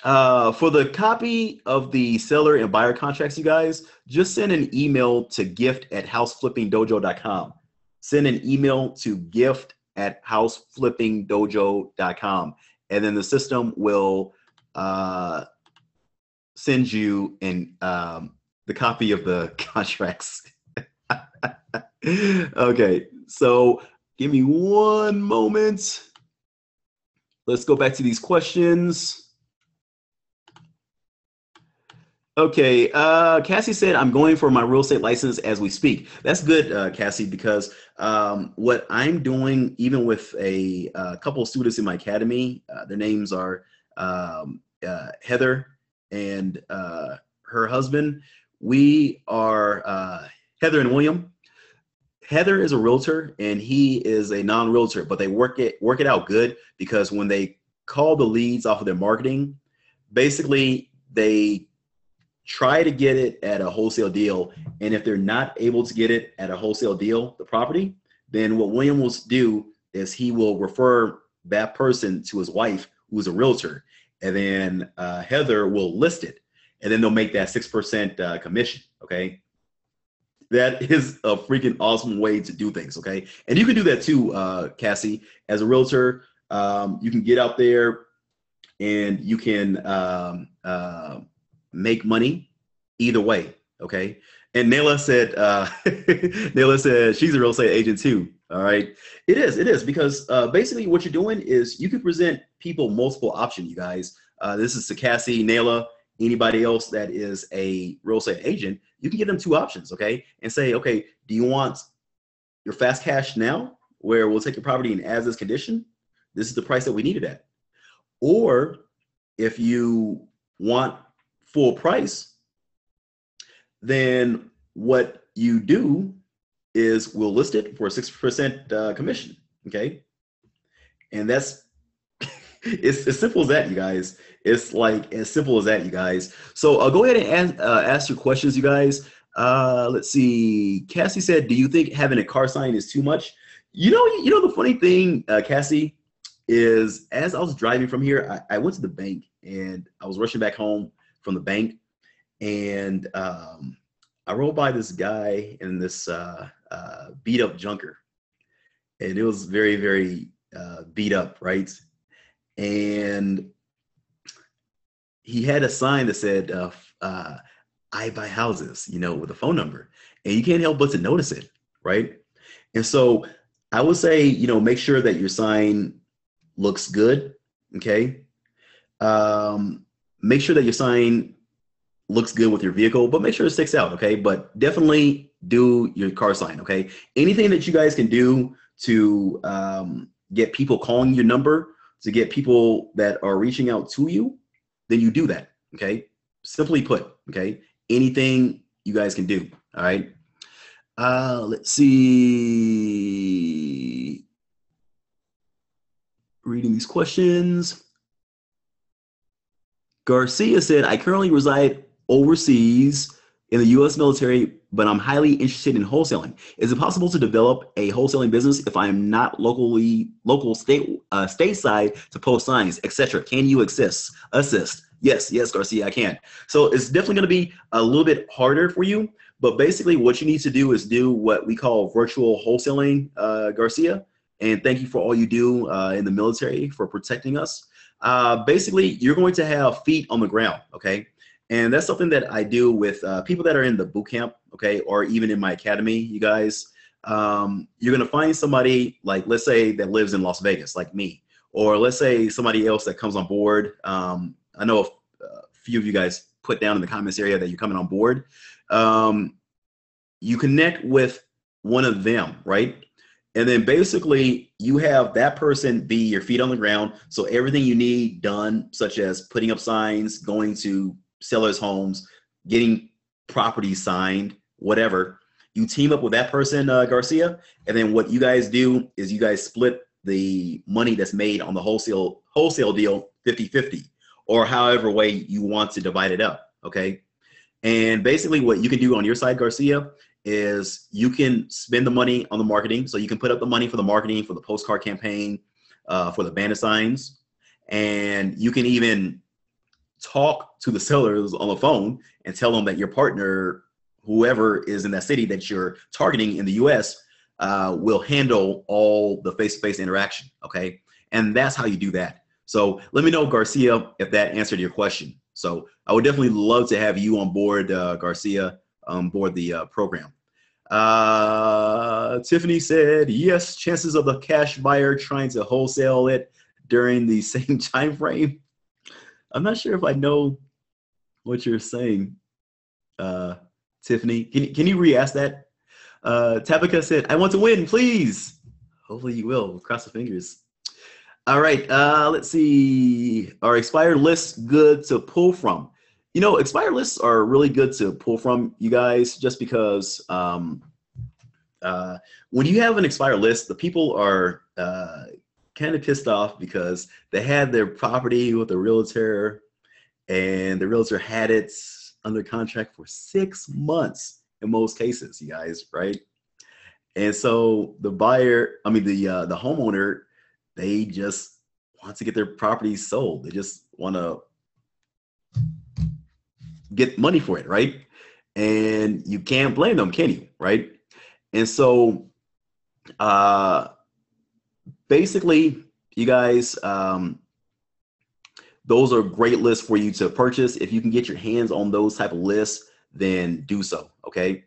for the copy of the seller and buyer contracts, you guys, just send an email to gift@houseflippingdojo.com. Send an email to gift@houseflippingdojo.com, and then the system will send you the copy of the contracts. Okay, so give me one moment. Let's go back to these questions. Okay, Cassie said, I'm going for my real estate license as we speak. That's good, Cassie, because what I'm doing, even with a couple of students in my academy, their names are Heather and her husband. We are Heather and William. Heather is a realtor and he is a non-realtor, but they work it out good, because when they call the leads off of their marketing, basically they try to get it at a wholesale deal. And if they're not able to get it at a wholesale deal, the property, then what William will do is he will refer that person to his wife, who's a realtor. And then Heather will list it. And then they'll make that 6% commission, okay? That is a freaking awesome way to do things, okay? And you can do that too, Cassie. As a realtor, you can get out there and you can make money either way, okay? And Nayla said, Nayla said she's a real estate agent too, all right? It is, because basically what you're doing is you can present people multiple options, you guys. This is to Cassie, Nayla, anybody else that is a real estate agent. You can give them two options, okay? And say, okay, do you want your fast cash now, where we'll take your property in as is condition? this is the price that we need it at. Or if you want full price, then what you do is we'll list it for a 6% commission, okay? And that's, it's as simple as that, you guys. It's like as simple as that, you guys. So go ahead and ask your questions, you guys. Let's see. Cassie said, do you think having a car sign is too much? You know the funny thing, Cassie, is as I was driving from here, I went to the bank and I was rushing back home from the bank, and I rode by this guy in this beat up junker, and it was very, very beat up, right? And he had a sign that said, I buy houses, with a phone number, and you can't help but to notice it, right? And so I would say, make sure that your sign looks good, okay? Make sure that your sign looks good with your vehicle, but make sure it sticks out, okay? But definitely do your car sign, okay? Anything that you guys can do to get people calling your number, to get people that are reaching out to you, then you do that, okay? Simply put, okay? Anything you guys can do, all right? Let's see. Reading these questions. Garcia said, I currently reside overseas in the U.S. military, but I'm highly interested in wholesaling. Is it possible to develop a wholesaling business if I am not stateside to post signs, etc.? Can you assist? Yes, Garcia, I can. So it's definitely going to be a little bit harder for you, but basically what you need to do is do what we call virtual wholesaling, Garcia. And thank you for all you do in the military for protecting us. Basically, you're going to have feet on the ground, okay? And that's something that I do with people that are in the boot camp, okay, or even in my academy, you guys. You're going to find somebody, like, let's say, that lives in Las Vegas, like me, or let's say somebody else that comes on board. I know a few of you guys put down in the comments area that you're coming on board. You connect with one of them, right? And then basically you have that person be your feet on the ground. So everything you need done, such as putting up signs, going to sellers' homes, getting properties signed, whatever, you team up with that person, Garcia. And then what you guys do is you guys split the money that's made on the wholesale deal 50-50, or however way you want to divide it up, okay? And basically what you can do on your side, Garcia, is you can spend the money on the marketing. So you can put up the money for the marketing, for the postcard campaign, for the banner signs. And you can even talk to the sellers on the phone and tell them that your partner, whoever is in that city that you're targeting in the US, will handle all the face-to-face interaction, okay? And that's how you do that. So let me know, Garcia, if that answered your question. So I would definitely love to have you on board, Garcia, on board the program. Tiffany said, yes, chances of the cash buyer trying to wholesale it during the same time frame. I'm not sure if I know what you're saying, Tiffany. Can you re-ask that? Tabitha said, I want to win, please. Hopefully you will. Cross the fingers. All right, let's see. Are expired lists good to pull from? Expired lists are really good to pull from, you guys, just because when you have an expired list, the people are kind of pissed off because they had their property with the realtor and the realtor had it under contract for 6 months in most cases, you guys, right? And so the homeowner, they just want to get their property sold. They just want to get money for it, right? And you can't blame them, can you, right? And so basically, you guys, those are great lists for you to purchase. If you can get your hands on those type of lists, then do so, okay?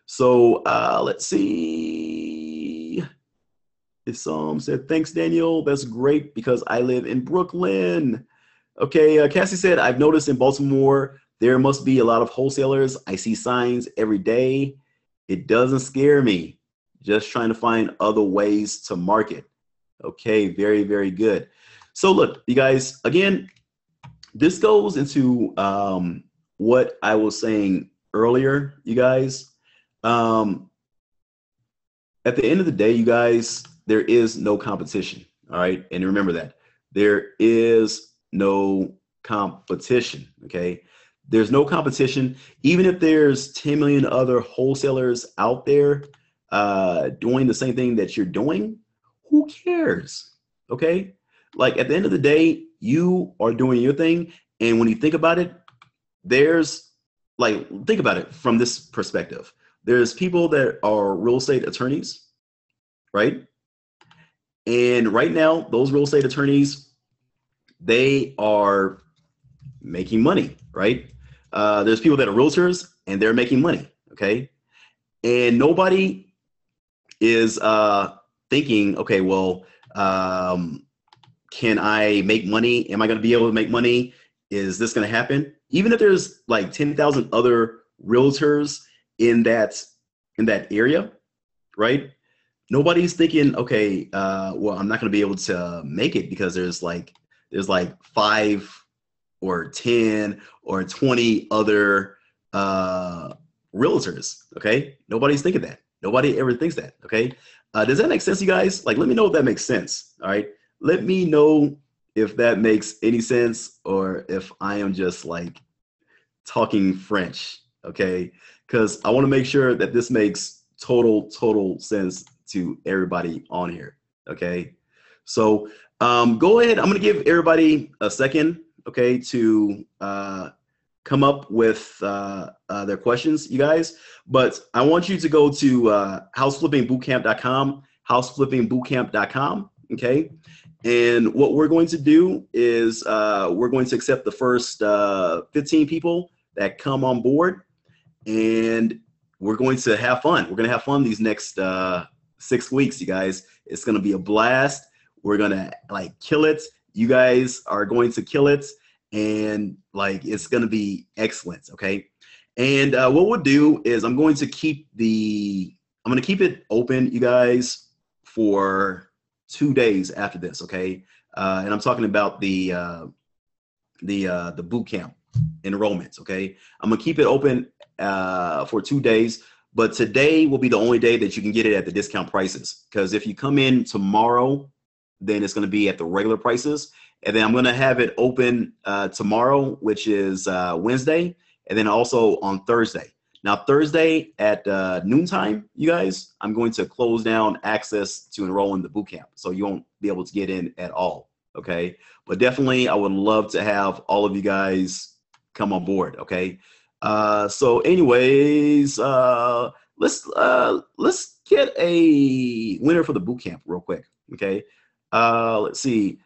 So let's see. This said, thanks, Daniel. That's great because I live in Brooklyn. Okay, Cassie said, I've noticed in Baltimore, there must be a lot of wholesalers. I see signs every day. It doesn't scare me. Just trying to find other ways to market. Okay, very, very good. So look, you guys, again, this goes into what I was saying earlier, you guys. At the end of the day, you guys, there is no competition. All right. And remember that there is no competition. Okay. There's no competition. Even if there's 10 million other wholesalers out there doing the same thing that you're doing, who cares? Okay. Like at the end of the day, you are doing your thing. And when you think about it, there's like, think about it from this perspective. There's people that are real estate attorneys, right? And right now, those real estate attorneys, they are making money, right? There's people that are realtors and they're making money, okay? And nobody is thinking, okay, well, can I make money? Am I going to be able to make money? Is this going to happen? Even if there's like 10,000 other realtors in that area, right? Nobody's thinking, okay, well, I'm not going to be able to make it because there's like 5 or 10 or 20 other realtors. Okay, nobody's thinking that. Nobody ever thinks that. Okay, does that make sense, you guys? Like, let me know if that makes sense. All right, let me know if that makes any sense or if I am just like talking French. Okay, because I want to make sure that this makes total sense to everybody on here. Okay, so go ahead. I'm going to give everybody a second, okay, to come up with their questions, you guys. But I want you to go to houseflippingbootcamp.com, houseflippingbootcamp.com, okay? And what we're going to do is we're going to accept the first 15 people that come on board, and we're going to have fun. We're going to have fun these next 6 weeks, you guys. It's going to be a blast. We're going to like kill it. You guys are going to kill it. And like, it's going to be excellent. Okay. And what we'll do is I'm going to keep it open, you guys, for 2 days after this. Okay. And I'm talking about the boot camp enrollments. Okay. I'm going to keep it open for 2 days. But today will be the only day that you can get it at the discount prices. Because if you come in tomorrow, then it's going to be at the regular prices. And then I'm going to have it open tomorrow, which is Wednesday, and then also on Thursday. Now, Thursday at noontime, you guys, I'm going to close down access to enroll in the boot camp. So you won't be able to get in at all. Okay. But definitely, I would love to have all of you guys come on board. Okay. So anyways, let's get a winner for the boot camp real quick. Okay. Let's see.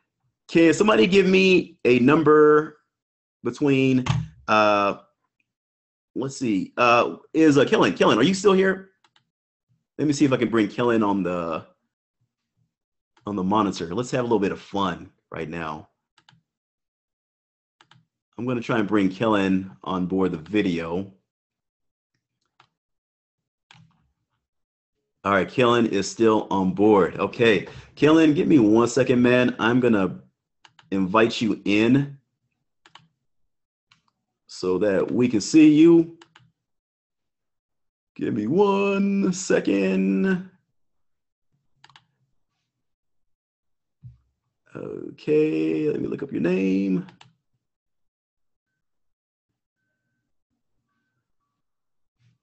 Can somebody give me a number between, let's see, is Kellen, are you still here? Let me see if I can bring Kellen on the monitor. Let's have a little bit of fun right now. I'm going to try and bring Kellen on board the video. All right, Kellen is still on board. Okay, Kellen, give me 1 second, man. I'm going to invite you in so that we can see you. Give me 1 second. Okay, let me look up your name.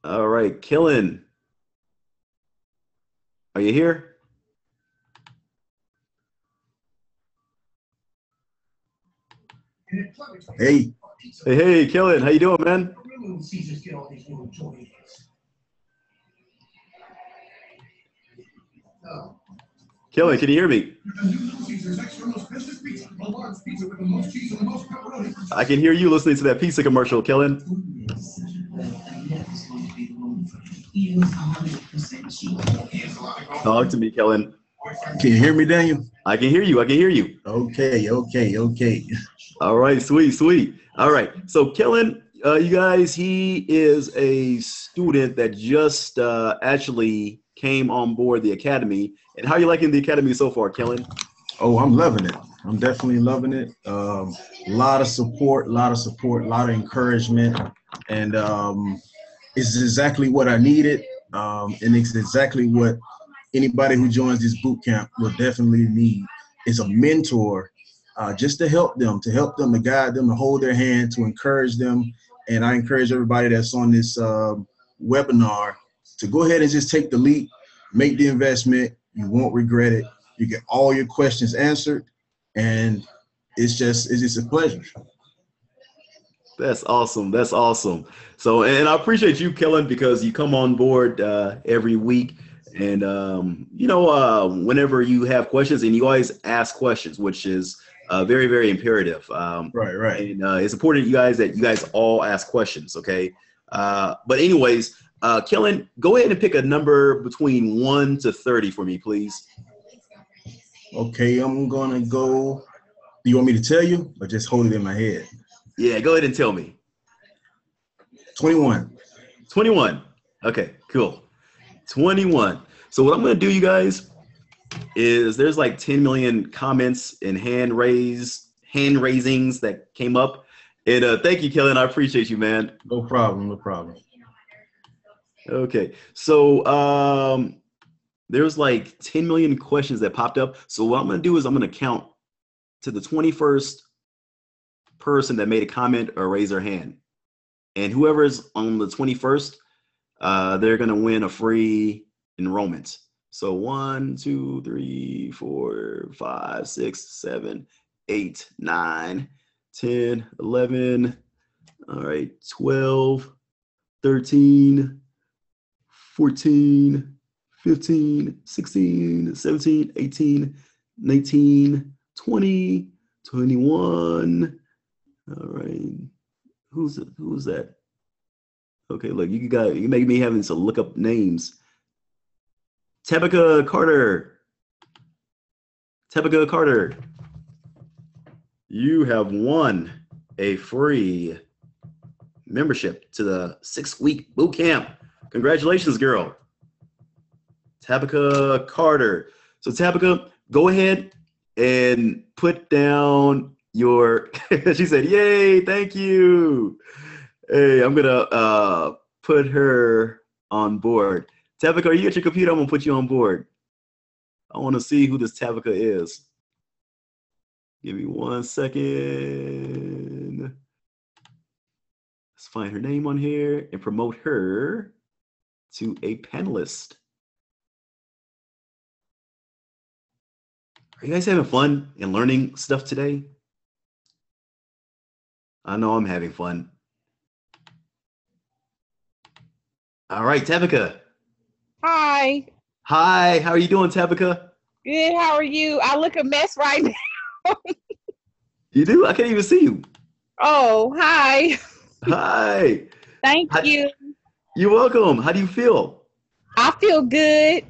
All right, Kellen, are you here? Hey. Hey, Kellen, how you doing, man? Kellen, can you hear me? I can hear you listening to that pizza commercial, Kellen. Talk to me, Kellen. Can you hear me, Daniel? I can hear you. I can hear you. Okay. All right, sweet. All right, so Kellen, you guys, he is a student that just actually came on board the Academy. And how are you liking the Academy so far, Kellen? Oh, I'm loving it. I'm definitely loving it. A lot of support, a lot of encouragement. And it's exactly what I needed. And it's exactly what anybody who joins this boot camp will definitely need is a mentor, just to help them, to guide them, to hold their hand, to encourage them. And I encourage everybody that's on this webinar to go ahead and just take the leap, make the investment. You won't regret it. You get all your questions answered, and it's just a pleasure. That's awesome. That's awesome. So, and I appreciate you, Kellen, because you come on board every week. And, whenever you have questions, and you always ask questions, which is very, very imperative. Right. And it's important that you guys all ask questions, okay? But anyways, Kellen, go ahead and pick a number between 1 to 30 for me, please. Okay, I'm going to go. Do you want me to tell you or just hold it in my head? Yeah, go ahead and tell me. 21. 21. Okay, cool. 21. So what I'm going to do, you guys, is there's like 10 million comments and hand raisings that came up. And thank you, Kellen. I appreciate you, man. No problem. Okay. So there's like 10 million questions that popped up. So what I'm going to do is I'm going to count to the 21st person that made a comment or raise their hand. And whoever's on the 21st, they're going to win a free enrollment. So 1, 2, 3, 4, 5, 6, 7, 8, 9, 10, 11, all right, 12, 13, 14, 15, 16, 17, 18, 19, 20, 21. All right. Who's that? Okay, look, you make me having to look up names. Tabitha Carter. You have won a free membership to the 6-week boot camp. Congratulations, girl. Tabitha Carter. So Tabitha, go ahead and put down your, she said, yay, thank you. Hey, I'm gonna put her on board. Tabitha, are you at your computer? I'm gonna put you on board. I wanna see who this Tabitha is. Give me 1 second. Let's find her name on here and promote her to a panelist. Are you guys having fun and learning stuff today? I know I'm having fun. All right, Tabitha. Hi. Hi, how are you doing, Tabitha? Good, how are you? I look a mess right now. You do? I can't even see you. Oh, hi. Hi. Thank you. You're welcome. How do you feel? I feel good.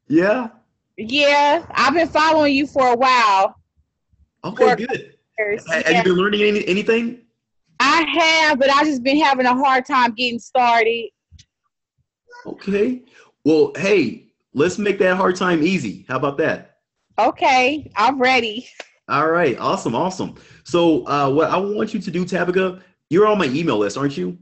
Yeah? Yeah, I've been following you for a while. Okay, good. Have you been learning anything? I have, but I just been having a hard time getting started. Okay. Well, hey, let's make that hard time easy. How about that? Okay, I'm ready. All right. Awesome. So what I want you to do, Tabitha, you're on my email list, aren't you?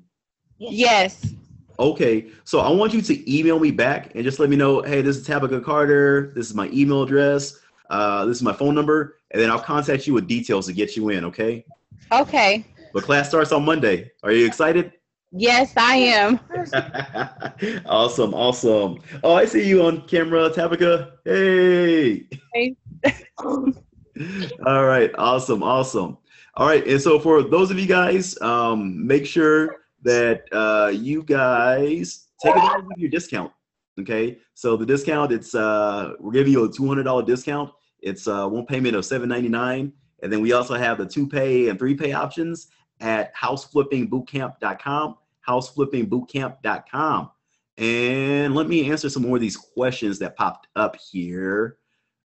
Yes. Okay. So I want you to email me back and just let me know, hey, this is Tabitha Carter. This is my email address. This is my phone number. And then I'll contact you with details to get you in, okay? Okay. But class starts on Monday. Are you excited? Yes, I am. Awesome. Oh, I see you on camera, Tabitha. Hey. All right. Awesome. All right. And so for those of you guys, make sure that you guys take advantage of your discount. Okay. So the discount, it's we're giving you a $200 discount. It's one payment of $7.99. And then we also have the 2-pay and 3-pay options at houseflippingbootcamp.com. houseflippingbootcamp.com. And let me answer some more of these questions that popped up here.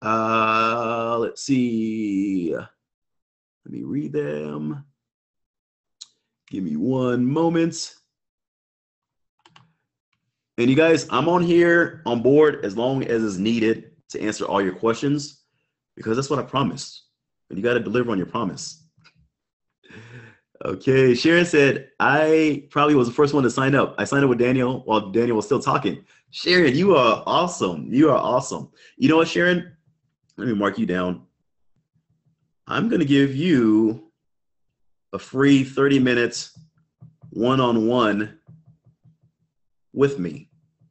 Let's see. Let me read them. Give me one moment. And you guys, I'm on here on board as long as is needed to answer all your questions, because that's what I promised. And you got to deliver on your promise. Okay, Sharon said, I probably was the first one to sign up. I signed up with Daniel while Daniel was still talking. Sharon, you are awesome. You are awesome. You know what, Sharon? Let me mark you down. I'm going to give you a free 30 minutes one-on-one with me,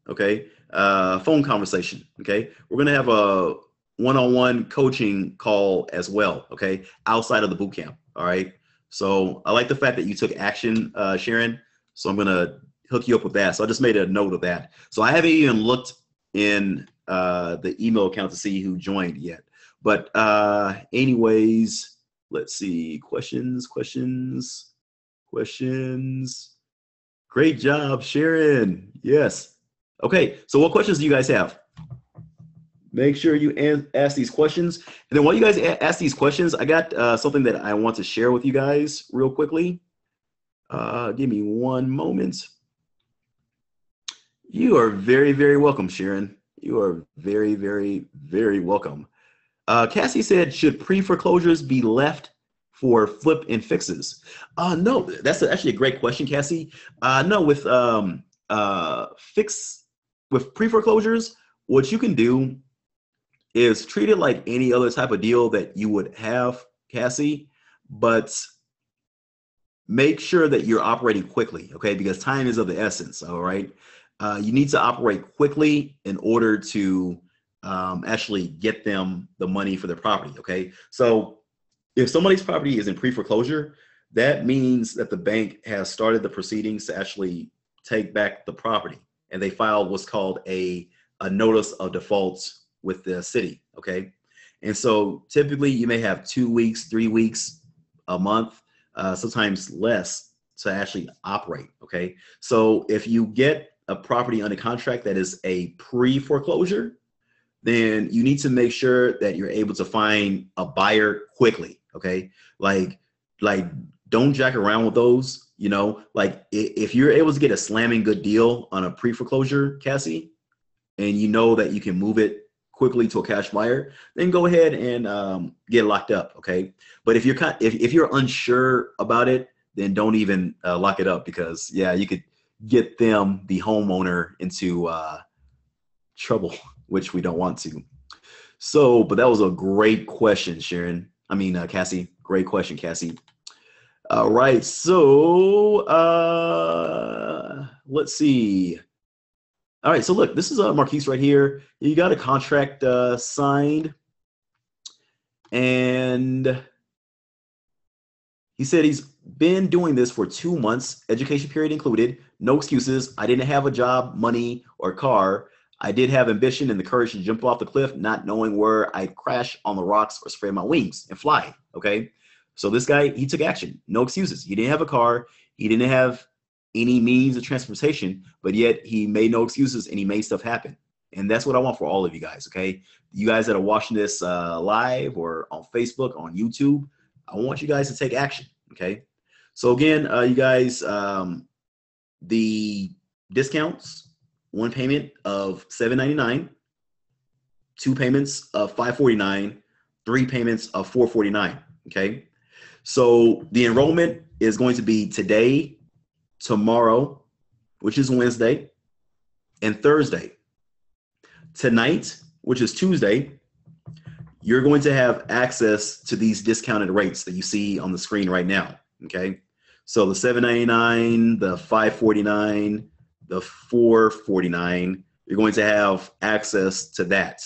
okay? Phone conversation, okay? We're going to have a one-on-one coaching call as well, okay? Outside of the boot camp, all right? So I like the fact that you took action, Sharon. So I'm going to hook you up with that. So I just made a note of that. So I haven't even looked in the email account to see who joined yet. But anyways, let's see. Questions. Great job, Sharon. Yes. Okay. So what questions do you guys have? Make sure you ask these questions. And then while you guys ask these questions, I got something that I want to share with you guys real quickly. Give me one moment. You are very, very welcome, Sharon. You are very, very, very welcome. Cassie said, should pre-foreclosures be left for flip and fixes? No, that's actually a great question, Cassie. No, with pre-foreclosures, what you can do is treat it like any other type of deal that you would have, Cassie, but make sure that you're operating quickly, okay? Because time is of the essence, all right? You need to operate quickly in order to actually get them the money for their property, okay? So if somebody's property is in pre-foreclosure, that means that the bank has started the proceedings to actually take back the property, and they filed what's called a notice of default with the city, okay? And so typically you may have 2 weeks, 3 weeks, a month, sometimes less to actually operate, okay? So if you get a property under contract that is a pre-foreclosure, then you need to make sure that you're able to find a buyer quickly, okay? Like don't jack around with those, you know? Like if you're able to get a slamming good deal on a pre-foreclosure, Cassie, and you know that you can move it quickly to a cash buyer, then go ahead and get locked up, okay? But if you're unsure about it, then don't even lock it up, because yeah, you could get the homeowner into trouble, which we don't want to. So, but that was a great question, Cassie. Great question, Cassie. All right, so let's see. All right, so look, this is Marquise right here. You got a contract signed, and he said he's been doing this for 2 months, education period included, no excuses. I didn't have a job, money, or car. I did have ambition and the courage to jump off the cliff, not knowing where I'd crash on the rocks or spread my wings and fly, okay? So this guy, he took action, no excuses. He didn't have a car. He didn't have any means of transportation, but yet he made no excuses and he made stuff happen. And that's what I want for all of you guys, okay? You guys that are watching this live or on Facebook, on YouTube, I want you guys to take action, okay? So again, you guys, the discounts, one payment of $7.99, 2 payments of $5.49, 3 payments of $4.49, okay? So the enrollment is going to be today, tomorrow, which is Wednesday, and Thursday. Tonight, which is Tuesday, you're going to have access to these discounted rates that you see on the screen right now, okay? So the $7.99, the $5.49, the $4.49, you're going to have access to that.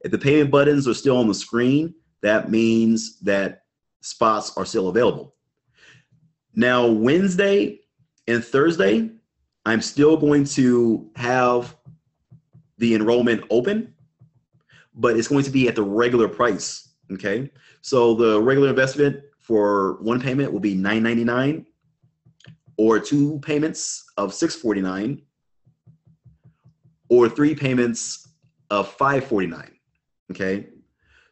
If the payment buttons are still on the screen, that means that spots are still available. Now, Wednesday and Thursday, I'm still going to have the enrollment open, but it's going to be at the regular price, okay? So the regular investment for one payment will be $9.99, or 2 payments of $6.49, or 3 payments of $5.49, okay?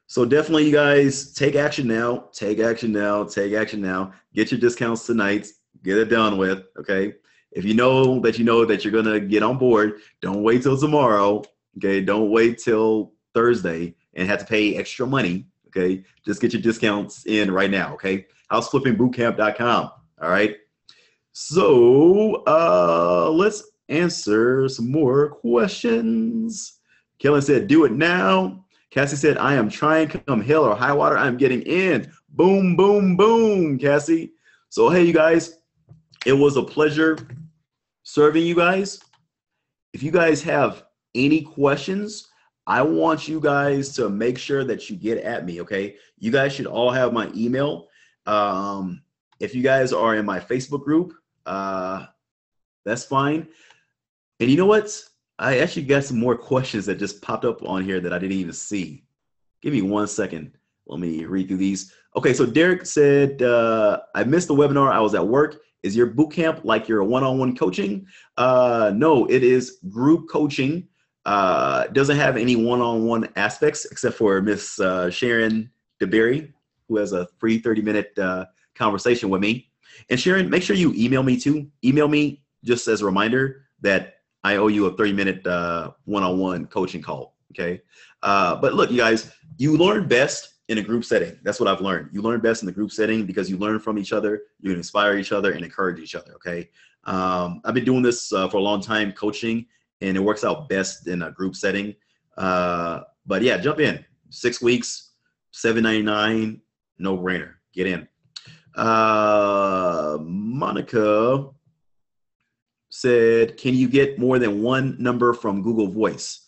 So definitely, you guys, take action now, take action now, take action now. Get your discounts tonight, get it done with, okay? If you know that you're going to get on board, don't wait till tomorrow. Okay. Don't wait till Thursday and have to pay extra money. Okay. Just get your discounts in right now. Okay. HouseFlippingBootcamp.com. All right. So let's answer some more questions. Kellen said, do it now. Cassie said, I am trying, come hell or high water, I'm getting in. Boom, boom, boom, Cassie. So, hey, you guys, it was a pleasure serving you guys. If you guys have any questions, I want you guys to make sure that you get at me, okay? You guys should all have my email. If you guys are in my Facebook group, that's fine. And you know what? I actually got some more questions that just popped up on here that I didn't even see. Give me 1 second. Let me read through these. Okay, so Derek said, I missed the webinar. I was at work. Is your boot camp like your one-on-one coaching? No, it is group coaching. Doesn't have any one-on-one aspects except for Miss Sharon DeBerry, who has a free 30-minute conversation with me. And Sharon, make sure you email me too. Email me just as a reminder that I owe you a 30-minute one-on-one coaching call, okay? But look, you guys, you learn best in a group setting. That's what I've learned. You learn best in the group setting because you learn from each other, you can inspire each other and encourage each other, okay? I've been doing this for a long time, coaching, and it works out best in a group setting. But yeah, jump in. 6 weeks, $7.99, no brainer. Get in. Monica said, can you get more than one number from Google Voice?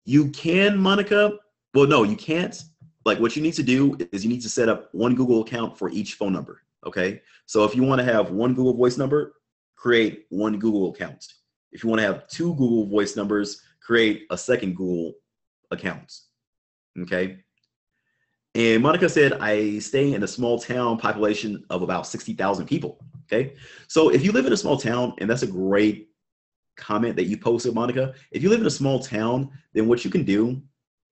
You can, Monica. Well, no, you can't. Like, what you need to do is you need to set up one Google account for each phone number, okay? So if you want to have one Google Voice number, create one Google account. If you want to have two Google Voice numbers, create a second Google account, okay? And Monica said, I stay in a small town population of about 60,000 people, okay? So if you live in a small town, and that's a great comment that you posted, Monica, if you live in a small town, then what you can do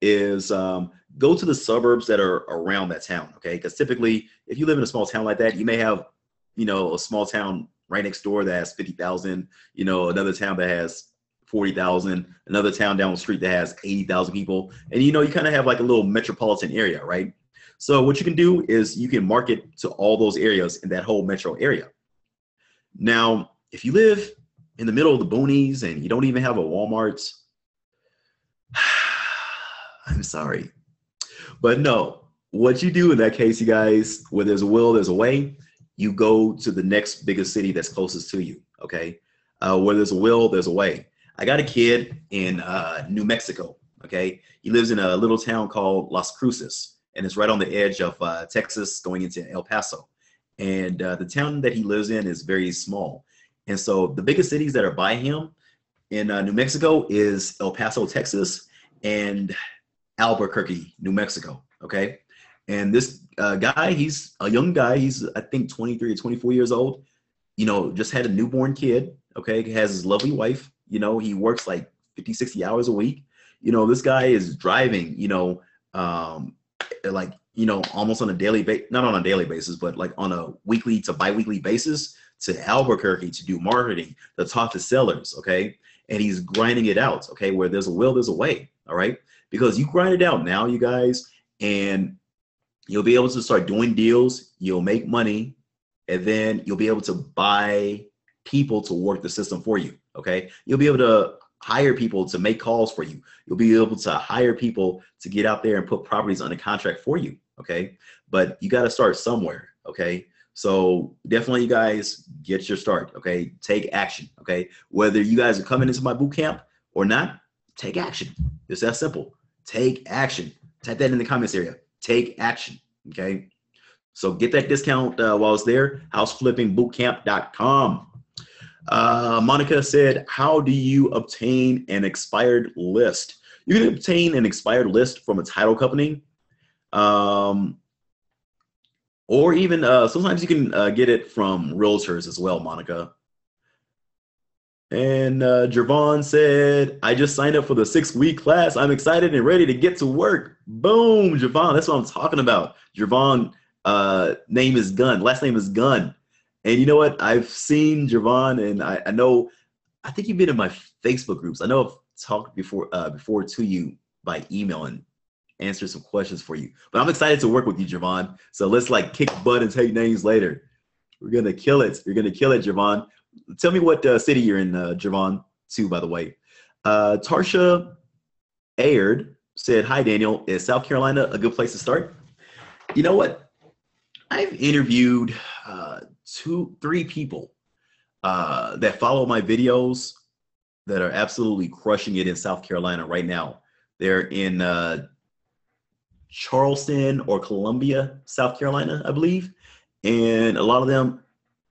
is go to the suburbs that are around that town, okay? Because typically, if you live in a small town like that, you may have, you know, a small town right next door that has 50,000, you know, another town that has 40,000, another town down the street that has 80,000 people. And, you know, you kind of have like a little metropolitan area, right? So what you can do is you can market to all those areas in that whole metro area. Now, if you live in the middle of the boonies and you don't even have a Walmart, I'm sorry. But no, what you do in that case, you guys, where there's a will, there's a way. You go to the next biggest city that's closest to you, okay? Where there's a will, there's a way. I got a kid in New Mexico, okay? He lives in a little town called Las Cruces, and it's right on the edge of Texas going into El Paso. And the town that he lives in is very small. And so the biggest cities that are by him in New Mexico is El Paso, Texas, and Albuquerque, New Mexico, okay? And this guy, he's a young guy. He's, I think, 23 or 24 years old. You know, just had a newborn kid, okay? He has his lovely wife. You know, he works like 50, 60 hours a week. You know, this guy is driving, you know, like, you know, almost on a daily basis, not on a daily basis, but like on a weekly to bi-weekly basis to Albuquerque to do marketing, to talk to sellers, okay? And he's grinding it out, okay? Where there's a will, there's a way, all right? Because you grind it out now, you guys, and you'll be able to start doing deals, you'll make money, and then you'll be able to buy people to work the system for you, okay? You'll be able to hire people to make calls for you. You'll be able to hire people to get out there and put properties under contract for you, okay? But you got to start somewhere, okay? So definitely, you guys, get your start, okay? Take action, okay? Whether you guys are coming into my boot camp or not, take action. It's that simple. Take action. Type that in the comments area. Take action, okay? So get that discount while it's there, houseflippingbootcamp.com. Monica said, how do you obtain an expired list? You can obtain an expired list from a title company, or even sometimes you can get it from realtors as well, Monica. And Javon said, I just signed up for the 6-week class. I'm excited and ready to get to work. Boom, Javon. That's what I'm talking about. Javon, name is Gunn. Last name is Gunn. And you know what? I've seen Javon, and I know, I think you've been in my Facebook groups. I know I've talked before to you by email and answer some questions for you. But I'm excited to work with you, Javon. So let's like kick butt and take names later. We're gonna kill it. You're gonna kill it, Javon. Tell me what city you're in, Javon, too, by the way. Tarsha Aird said, "Hi, Daniel. Is South Carolina a good place to start?" You know what? I've interviewed 3 people that follow my videos that are absolutely crushing it in South Carolina right now. They're in Charleston or Columbia, South Carolina, I believe. And a lot of them,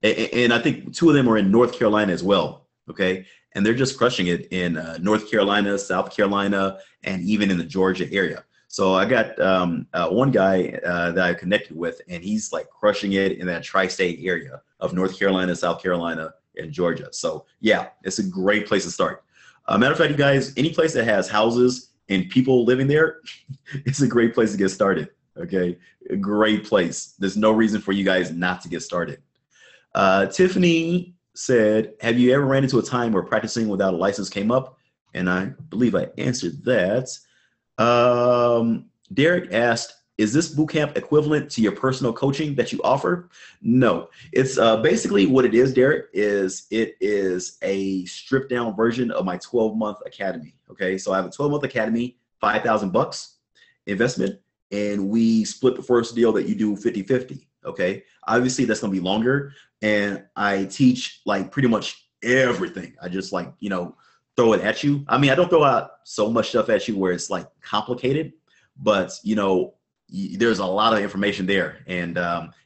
and I think 2 of them are in North Carolina as well. Okay. And they're just crushing it in North Carolina, South Carolina, and even in the Georgia area. So I got one guy that I connected with, and he's like crushing it in that tri-state area of North Carolina, South Carolina, and Georgia. So yeah, it's a great place to start. Matter of fact, you guys, any place that has houses and people living there, it's a great place to get started. Okay, a great place. There's no reason for you guys not to get started. Tiffany said, "Have you ever ran into a time where practicing without a license came up?" And I believe I answered that. Derek asked, "Is this bootcamp equivalent to your personal coaching that you offer?" No, it's basically what it is, Derek, is it is a stripped down version of my 12-month academy. Okay, so I have a 12-month academy, $5,000 investment, and we split the first deal that you do 50-50. Okay, obviously that's gonna be longer, and I teach like pretty much everything. I just like, you know, throw it at you. I mean, I don't throw out so much stuff at you where it's like complicated, but you know, there's a lot of information there. And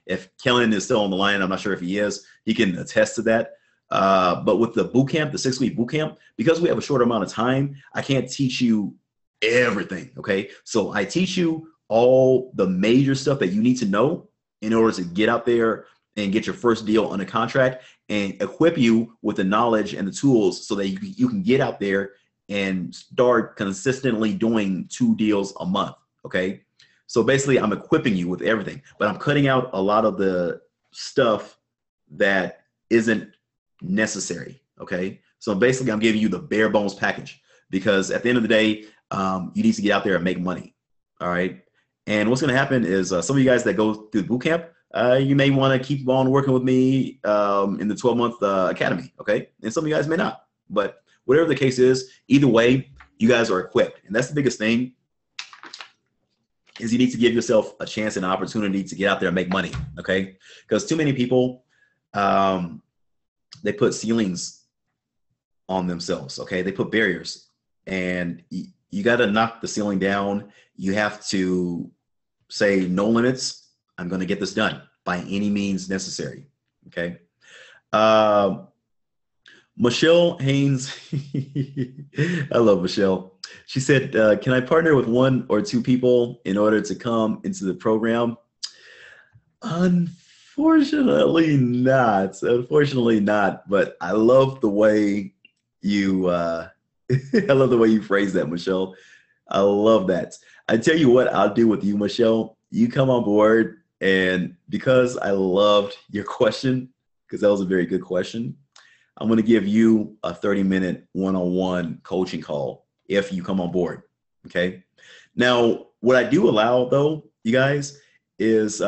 if Kellen is still on the line, I'm not sure if he is, he can attest to that. But with the boot camp, the 6-week boot camp, because we have a short amount of time, I can't teach you everything. Okay, so I teach you all the major stuff that you need to know in order to get out there and get your first deal under contract, and equip you with the knowledge and the tools so that you can get out there and start consistently doing 2 deals a month. Okay, so basically I'm equipping you with everything, but I'm cutting out a lot of the stuff that isn't necessary. Okay, so basically I'm giving you the bare bones package, because at the end of the day, you need to get out there and make money. All right, and what's going to happen is some of you guys that go through the boot camp, you may want to keep on working with me in the 12-month academy. Okay, and some of you guys may not, but whatever the case is, either way, you guys are equipped. And that's the biggest thing, is you need to give yourself a chance and an opportunity to get out there and make money. Okay, because too many people, they put ceilings on themselves. Okay, they put barriers, and you got to knock the ceiling down. You have to say no limits. I'm going to get this done by any means necessary. Okay. Michelle Haynes, I love Michelle. She said, "Can I partner with 1 or 2 people in order to come into the program?" Unfortunately not. Unfortunately not. But I love the way you, I love the way you phrase that, Michelle. I love that. I tell you what I'll do with you, Michelle. You come on board, and because I loved your question, because that was a very good question, I'm going to give you a 30-minute one-on-one coaching call if you come on board. Okay. Now, what I do allow, though, you guys, is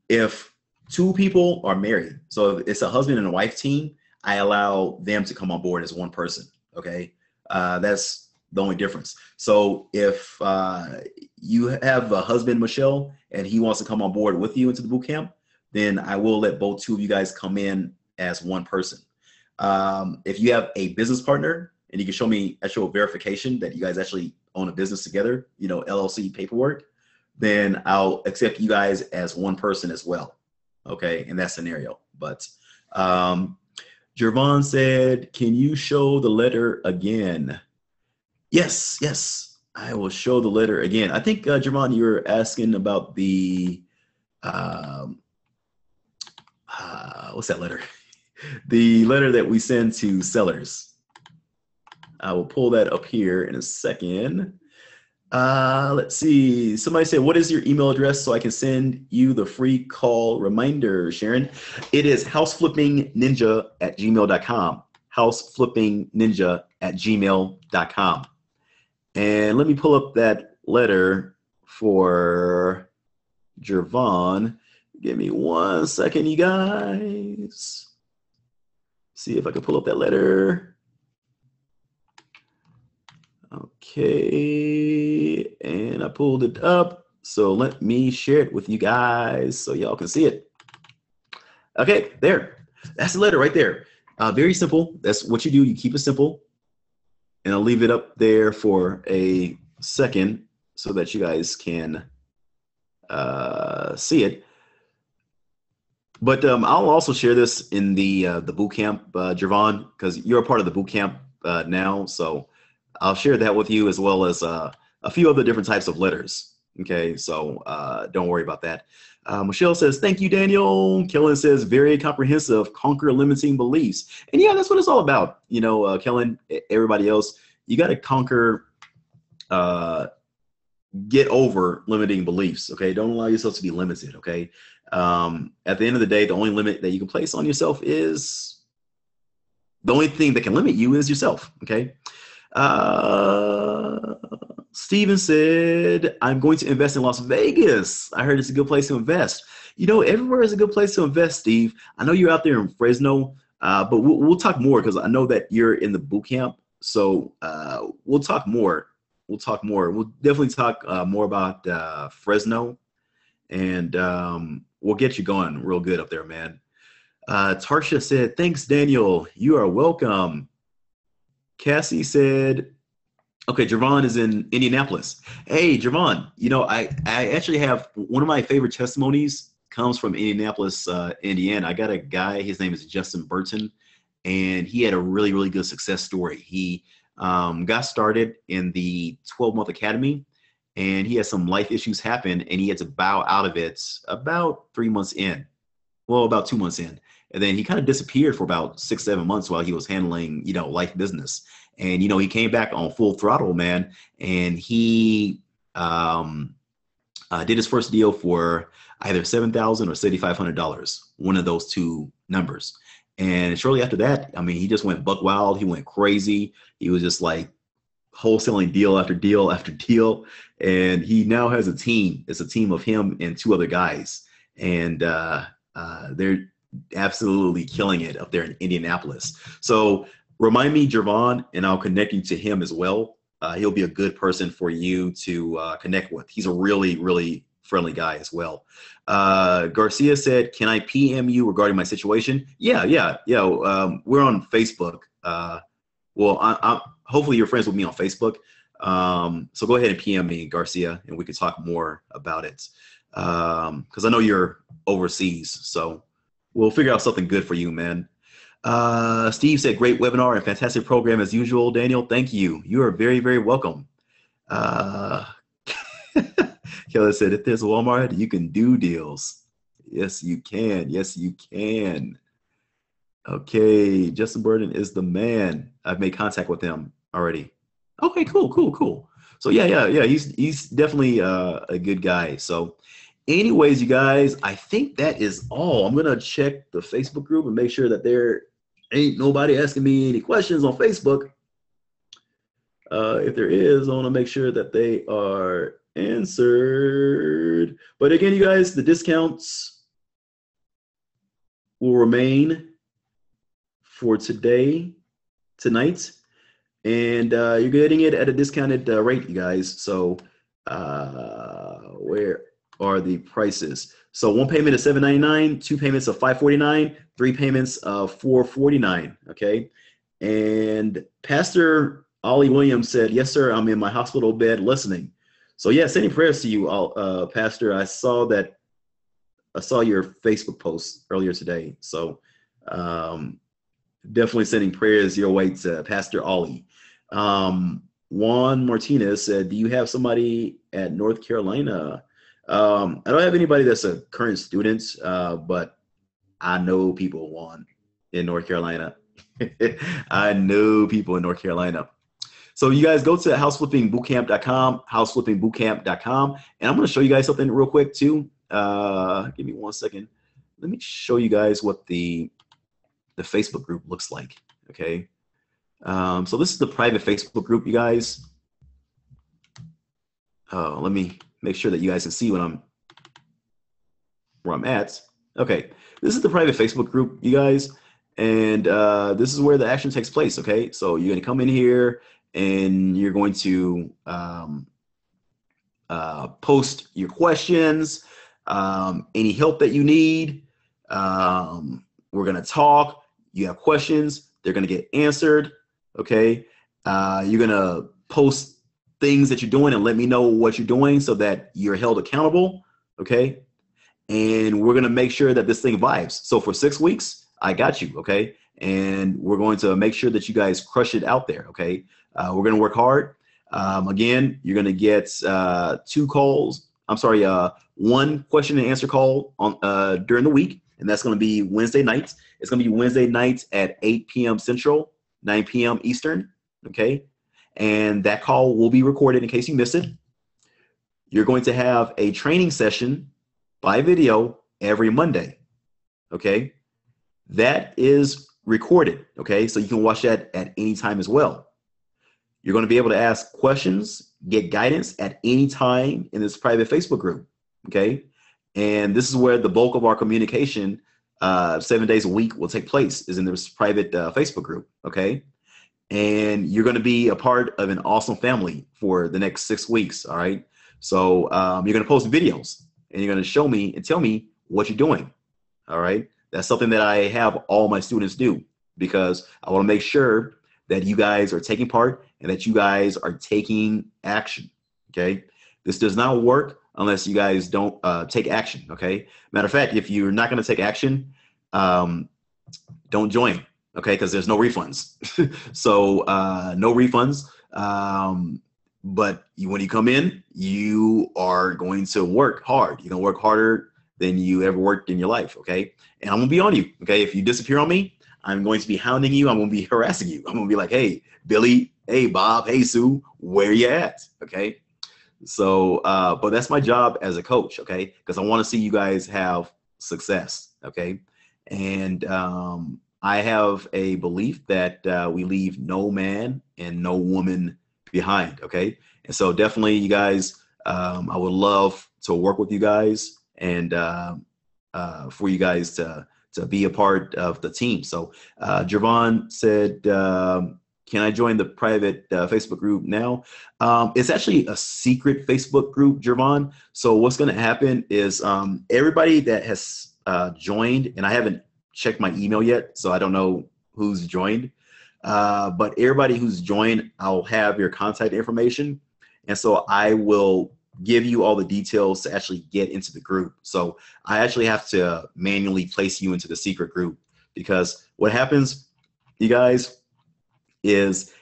if 2 people are married, so if it's a husband and a wife team, I allow them to come on board as 1 person. Okay. That's the only difference. So if you have a husband, Michelle, and he wants to come on board with you into the boot camp, then I will let both 2 of you guys come in as 1 person. If you have a business partner and you can show me actual verification that you guys actually own a business together, you know, LLC paperwork, then I'll accept you guys as 1 person as well. Okay, in that scenario. But Jervon said, "Can you show the letter again?" Yes, I will show the letter again. I think, Jervon, you were asking about the, what's that letter? The letter that we send to sellers. I will pull that up here in a second. Let's see. Somebody said, what is your email address so I can send you the free call reminder, Sharon? It is houseflippingninja@gmail.com. Houseflippingninja@gmail.com. And let me pull up that letter for Jervon. Give me 1 second, you guys. See if I can pull up that letter. Okay, and I pulled it up. So let me share it with you guys so y'all can see it. Okay, there. That's the letter right there. Very simple. That's what you do. You keep it simple. And I'll leave it up there for a second so that you guys can see it. But I'll also share this in the boot camp, Jervon, because you're a part of the boot camp now. So I'll share that with you, as well as a few other different types of letters. Okay, so don't worry about that. Michelle says, thank you, Daniel. Kellen says, very comprehensive, conquer limiting beliefs. And yeah, that's what it's all about. You know, Kellen, everybody else, you got to conquer, get over limiting beliefs. Okay, don't allow yourself to be limited. Okay, at the end of the day, the only limit that you can place on yourself is, the only thing that can limit you is yourself. Okay. Steven said, I'm going to invest in Las Vegas. I heard it's a good place to invest. You know, everywhere is a good place to invest, Steve. I know you're out there in Fresno, but we'll talk more, because I know that you're in the boot camp. So we'll talk more. We'll definitely talk more about Fresno, and we'll get you going real good up there, man. Tarsha said, thanks, Daniel. You are welcome. Cassie said, okay, Jervon is in Indianapolis. Hey, Jervon, you know, I actually have one of my favorite testimonies comes from Indianapolis, Indiana. I got a guy, his name is Justin Burton, and he had a really, really good success story. He got started in the 12-month academy, and he had some life issues happen, and he had to bow out of it about 3 months in. Well, about 2 months in. And then he kind of disappeared for about 6-7 months while he was handling, you know, life business. And, you know, he came back on full throttle, man. And he did his first deal for either $7,000 or $7,500, one of those two numbers. And shortly after that, I mean, he just went buck wild. He went crazy. He was just like wholesaling deal after deal after deal. And he now has a team. It's a team of him and 2 other guys. And they're absolutely killing it up there in Indianapolis. So remind me, Jervon, and I'll connect you to him as well. He'll be a good person for you to connect with. He's a really, really friendly guy as well. Garcia said, can I PM you regarding my situation? Yeah. We're on Facebook. Well, hopefully you're friends with me on Facebook. So go ahead and PM me, Garcia, and we can talk more about it. Because I know you're overseas, so we'll figure out something good for you, man. Steve said, great webinar and fantastic program as usual. Daniel, thank you. You are very, very welcome. Kelly said, if there's a Walmart, you can do deals. Yes, you can. Yes, you can. Okay, Justin Burden is the man. I've made contact with him already. Okay, cool. So yeah, he's definitely a good guy. So anyways, you guys, I think that is all. I'm gonna check the Facebook group and make sure that there ain't nobody asking me any questions on Facebook. If there is, I want to make sure that they are answered. But again, you guys, the discounts will remain for tonight, and you're getting it at a discounted rate, you guys. So where are the prices? So 1 payment is $7.99, 2 payments of $5.49, 3 payments of $4.49. Okay, and Pastor Ollie Williams said, yes, sir, I'm in my hospital bed listening. So yeah, sending prayers to you, Pastor. I saw your Facebook post earlier today. So definitely sending prayers your way to Pastor Ollie. Juan Martinez said, do you have somebody at North Carolina? I don't have anybody that's a current student, but I know people, Juan, in North Carolina. I know people in North Carolina. So you guys go to houseflippingbootcamp.com, houseflippingbootcamp.com, and I'm going to show you guys something real quick too. Give me 1 second. Let me show you guys what the Facebook group looks like. Okay. So this is the private Facebook group, you guys. Let me make sure that you guys can see where I'm at. Okay, this is the private Facebook group, you guys, and this is where the action takes place. Okay, so you're gonna come in here and you're going to post your questions, any help that you need. We're gonna talk. You have questions, they're gonna get answered. Okay, you're gonna post things that you're doing and let me know what you're doing so that you're held accountable. Okay, and we're gonna make sure that this thing vibes. So for 6 weeks, I got you. Okay, and we're going to make sure that you guys crush it out there. Okay, we're gonna work hard. Again, you're gonna get 2 calls. I'm sorry, 1 question and answer call on during the week, and that's gonna be Wednesday nights. It's gonna be Wednesday nights at 8 p.m. Central, 9 p.m. Eastern. Okay, and that call will be recorded in case you miss it. You're going to have a training session by video every Monday. Okay, that is recorded. Okay, so you can watch that at any time as well. You're going to be able to ask questions, get guidance at any time in this private Facebook group. Okay, and this is where the bulk of our communication 7 days a week will take place, is in this private Facebook group. Okay, and you're going to be a part of an awesome family for the next 6 weeks. All right, so you're going to post videos and you're going to show me and tell me what you're doing. All right, that's something that I have all my students do, because I want to make sure that you guys are taking part and that you guys are taking action. Okay, this does not work unless you guys don't take action. Okay, matter of fact, if you're not going to take action, don't join. Okay, because there's no refunds. So no refunds. But when you come in, you are going to work hard. You're going to work harder than you ever worked in your life. Okay, and I'm going to be on you. Okay, if you disappear on me, I'm going to be hounding you. I'm going to be harassing you. I'm going to be like, hey, Billy, hey, Bob, hey, Sue, where you at? Okay, so but that's my job as a coach. Okay, because I want to see you guys have success. Okay, and I have a belief that we leave no man and no woman behind. Okay, and so definitely, you guys, I would love to work with you guys and for you guys to be a part of the team. So Javon said, can I join the private Facebook group now? It's actually a secret Facebook group, Javon. So what's going to happen is everybody that has joined, and I haven't checked my email yet, so I don't know who's joined, but everybody who's joined, I'll have your contact information. And so I will give you all the details to actually get into the group. So I actually have to manually place you into the secret group, because what happens, you guys, is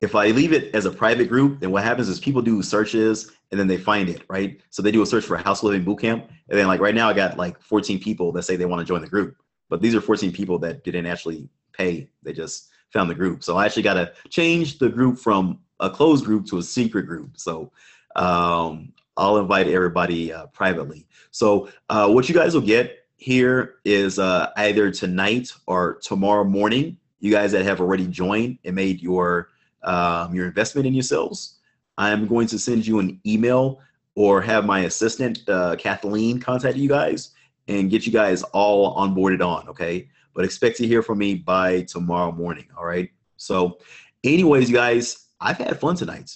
if I leave it as a private group, then what happens is people do searches and then they find it, right? So they do a search for House Flipping Bootcamp. And then like right now I got like 14 people that say they want to join the group, but these are 14 people that didn't actually pay. They just found the group. So I actually got to change the group from a closed group to a secret group. So I'll invite everybody privately. So what you guys will get here is either tonight or tomorrow morning, you guys that have already joined and made your investment in yourselves, I'm going to send you an email or have my assistant, Kathleen, contact you guys and get you guys all onboarded on, okay? But expect to hear from me by tomorrow morning, all right? So anyways, you guys, I've had fun tonight.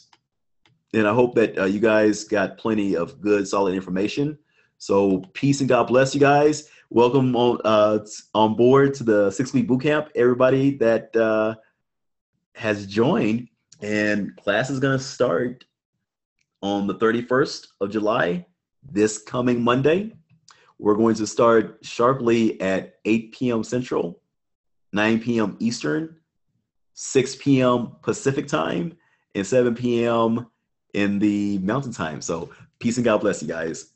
And I hope that you guys got plenty of good, solid information. So peace and God bless you guys. Welcome on board to the 6-week bootcamp, everybody that has joined. And class is going to start on the 31st of July, this coming Monday. We're going to start sharply at 8 p.m. Central, 9 p.m. Eastern, 6 p.m. Pacific time, and 7 p.m. in the Mountain Time. So peace and God bless you guys.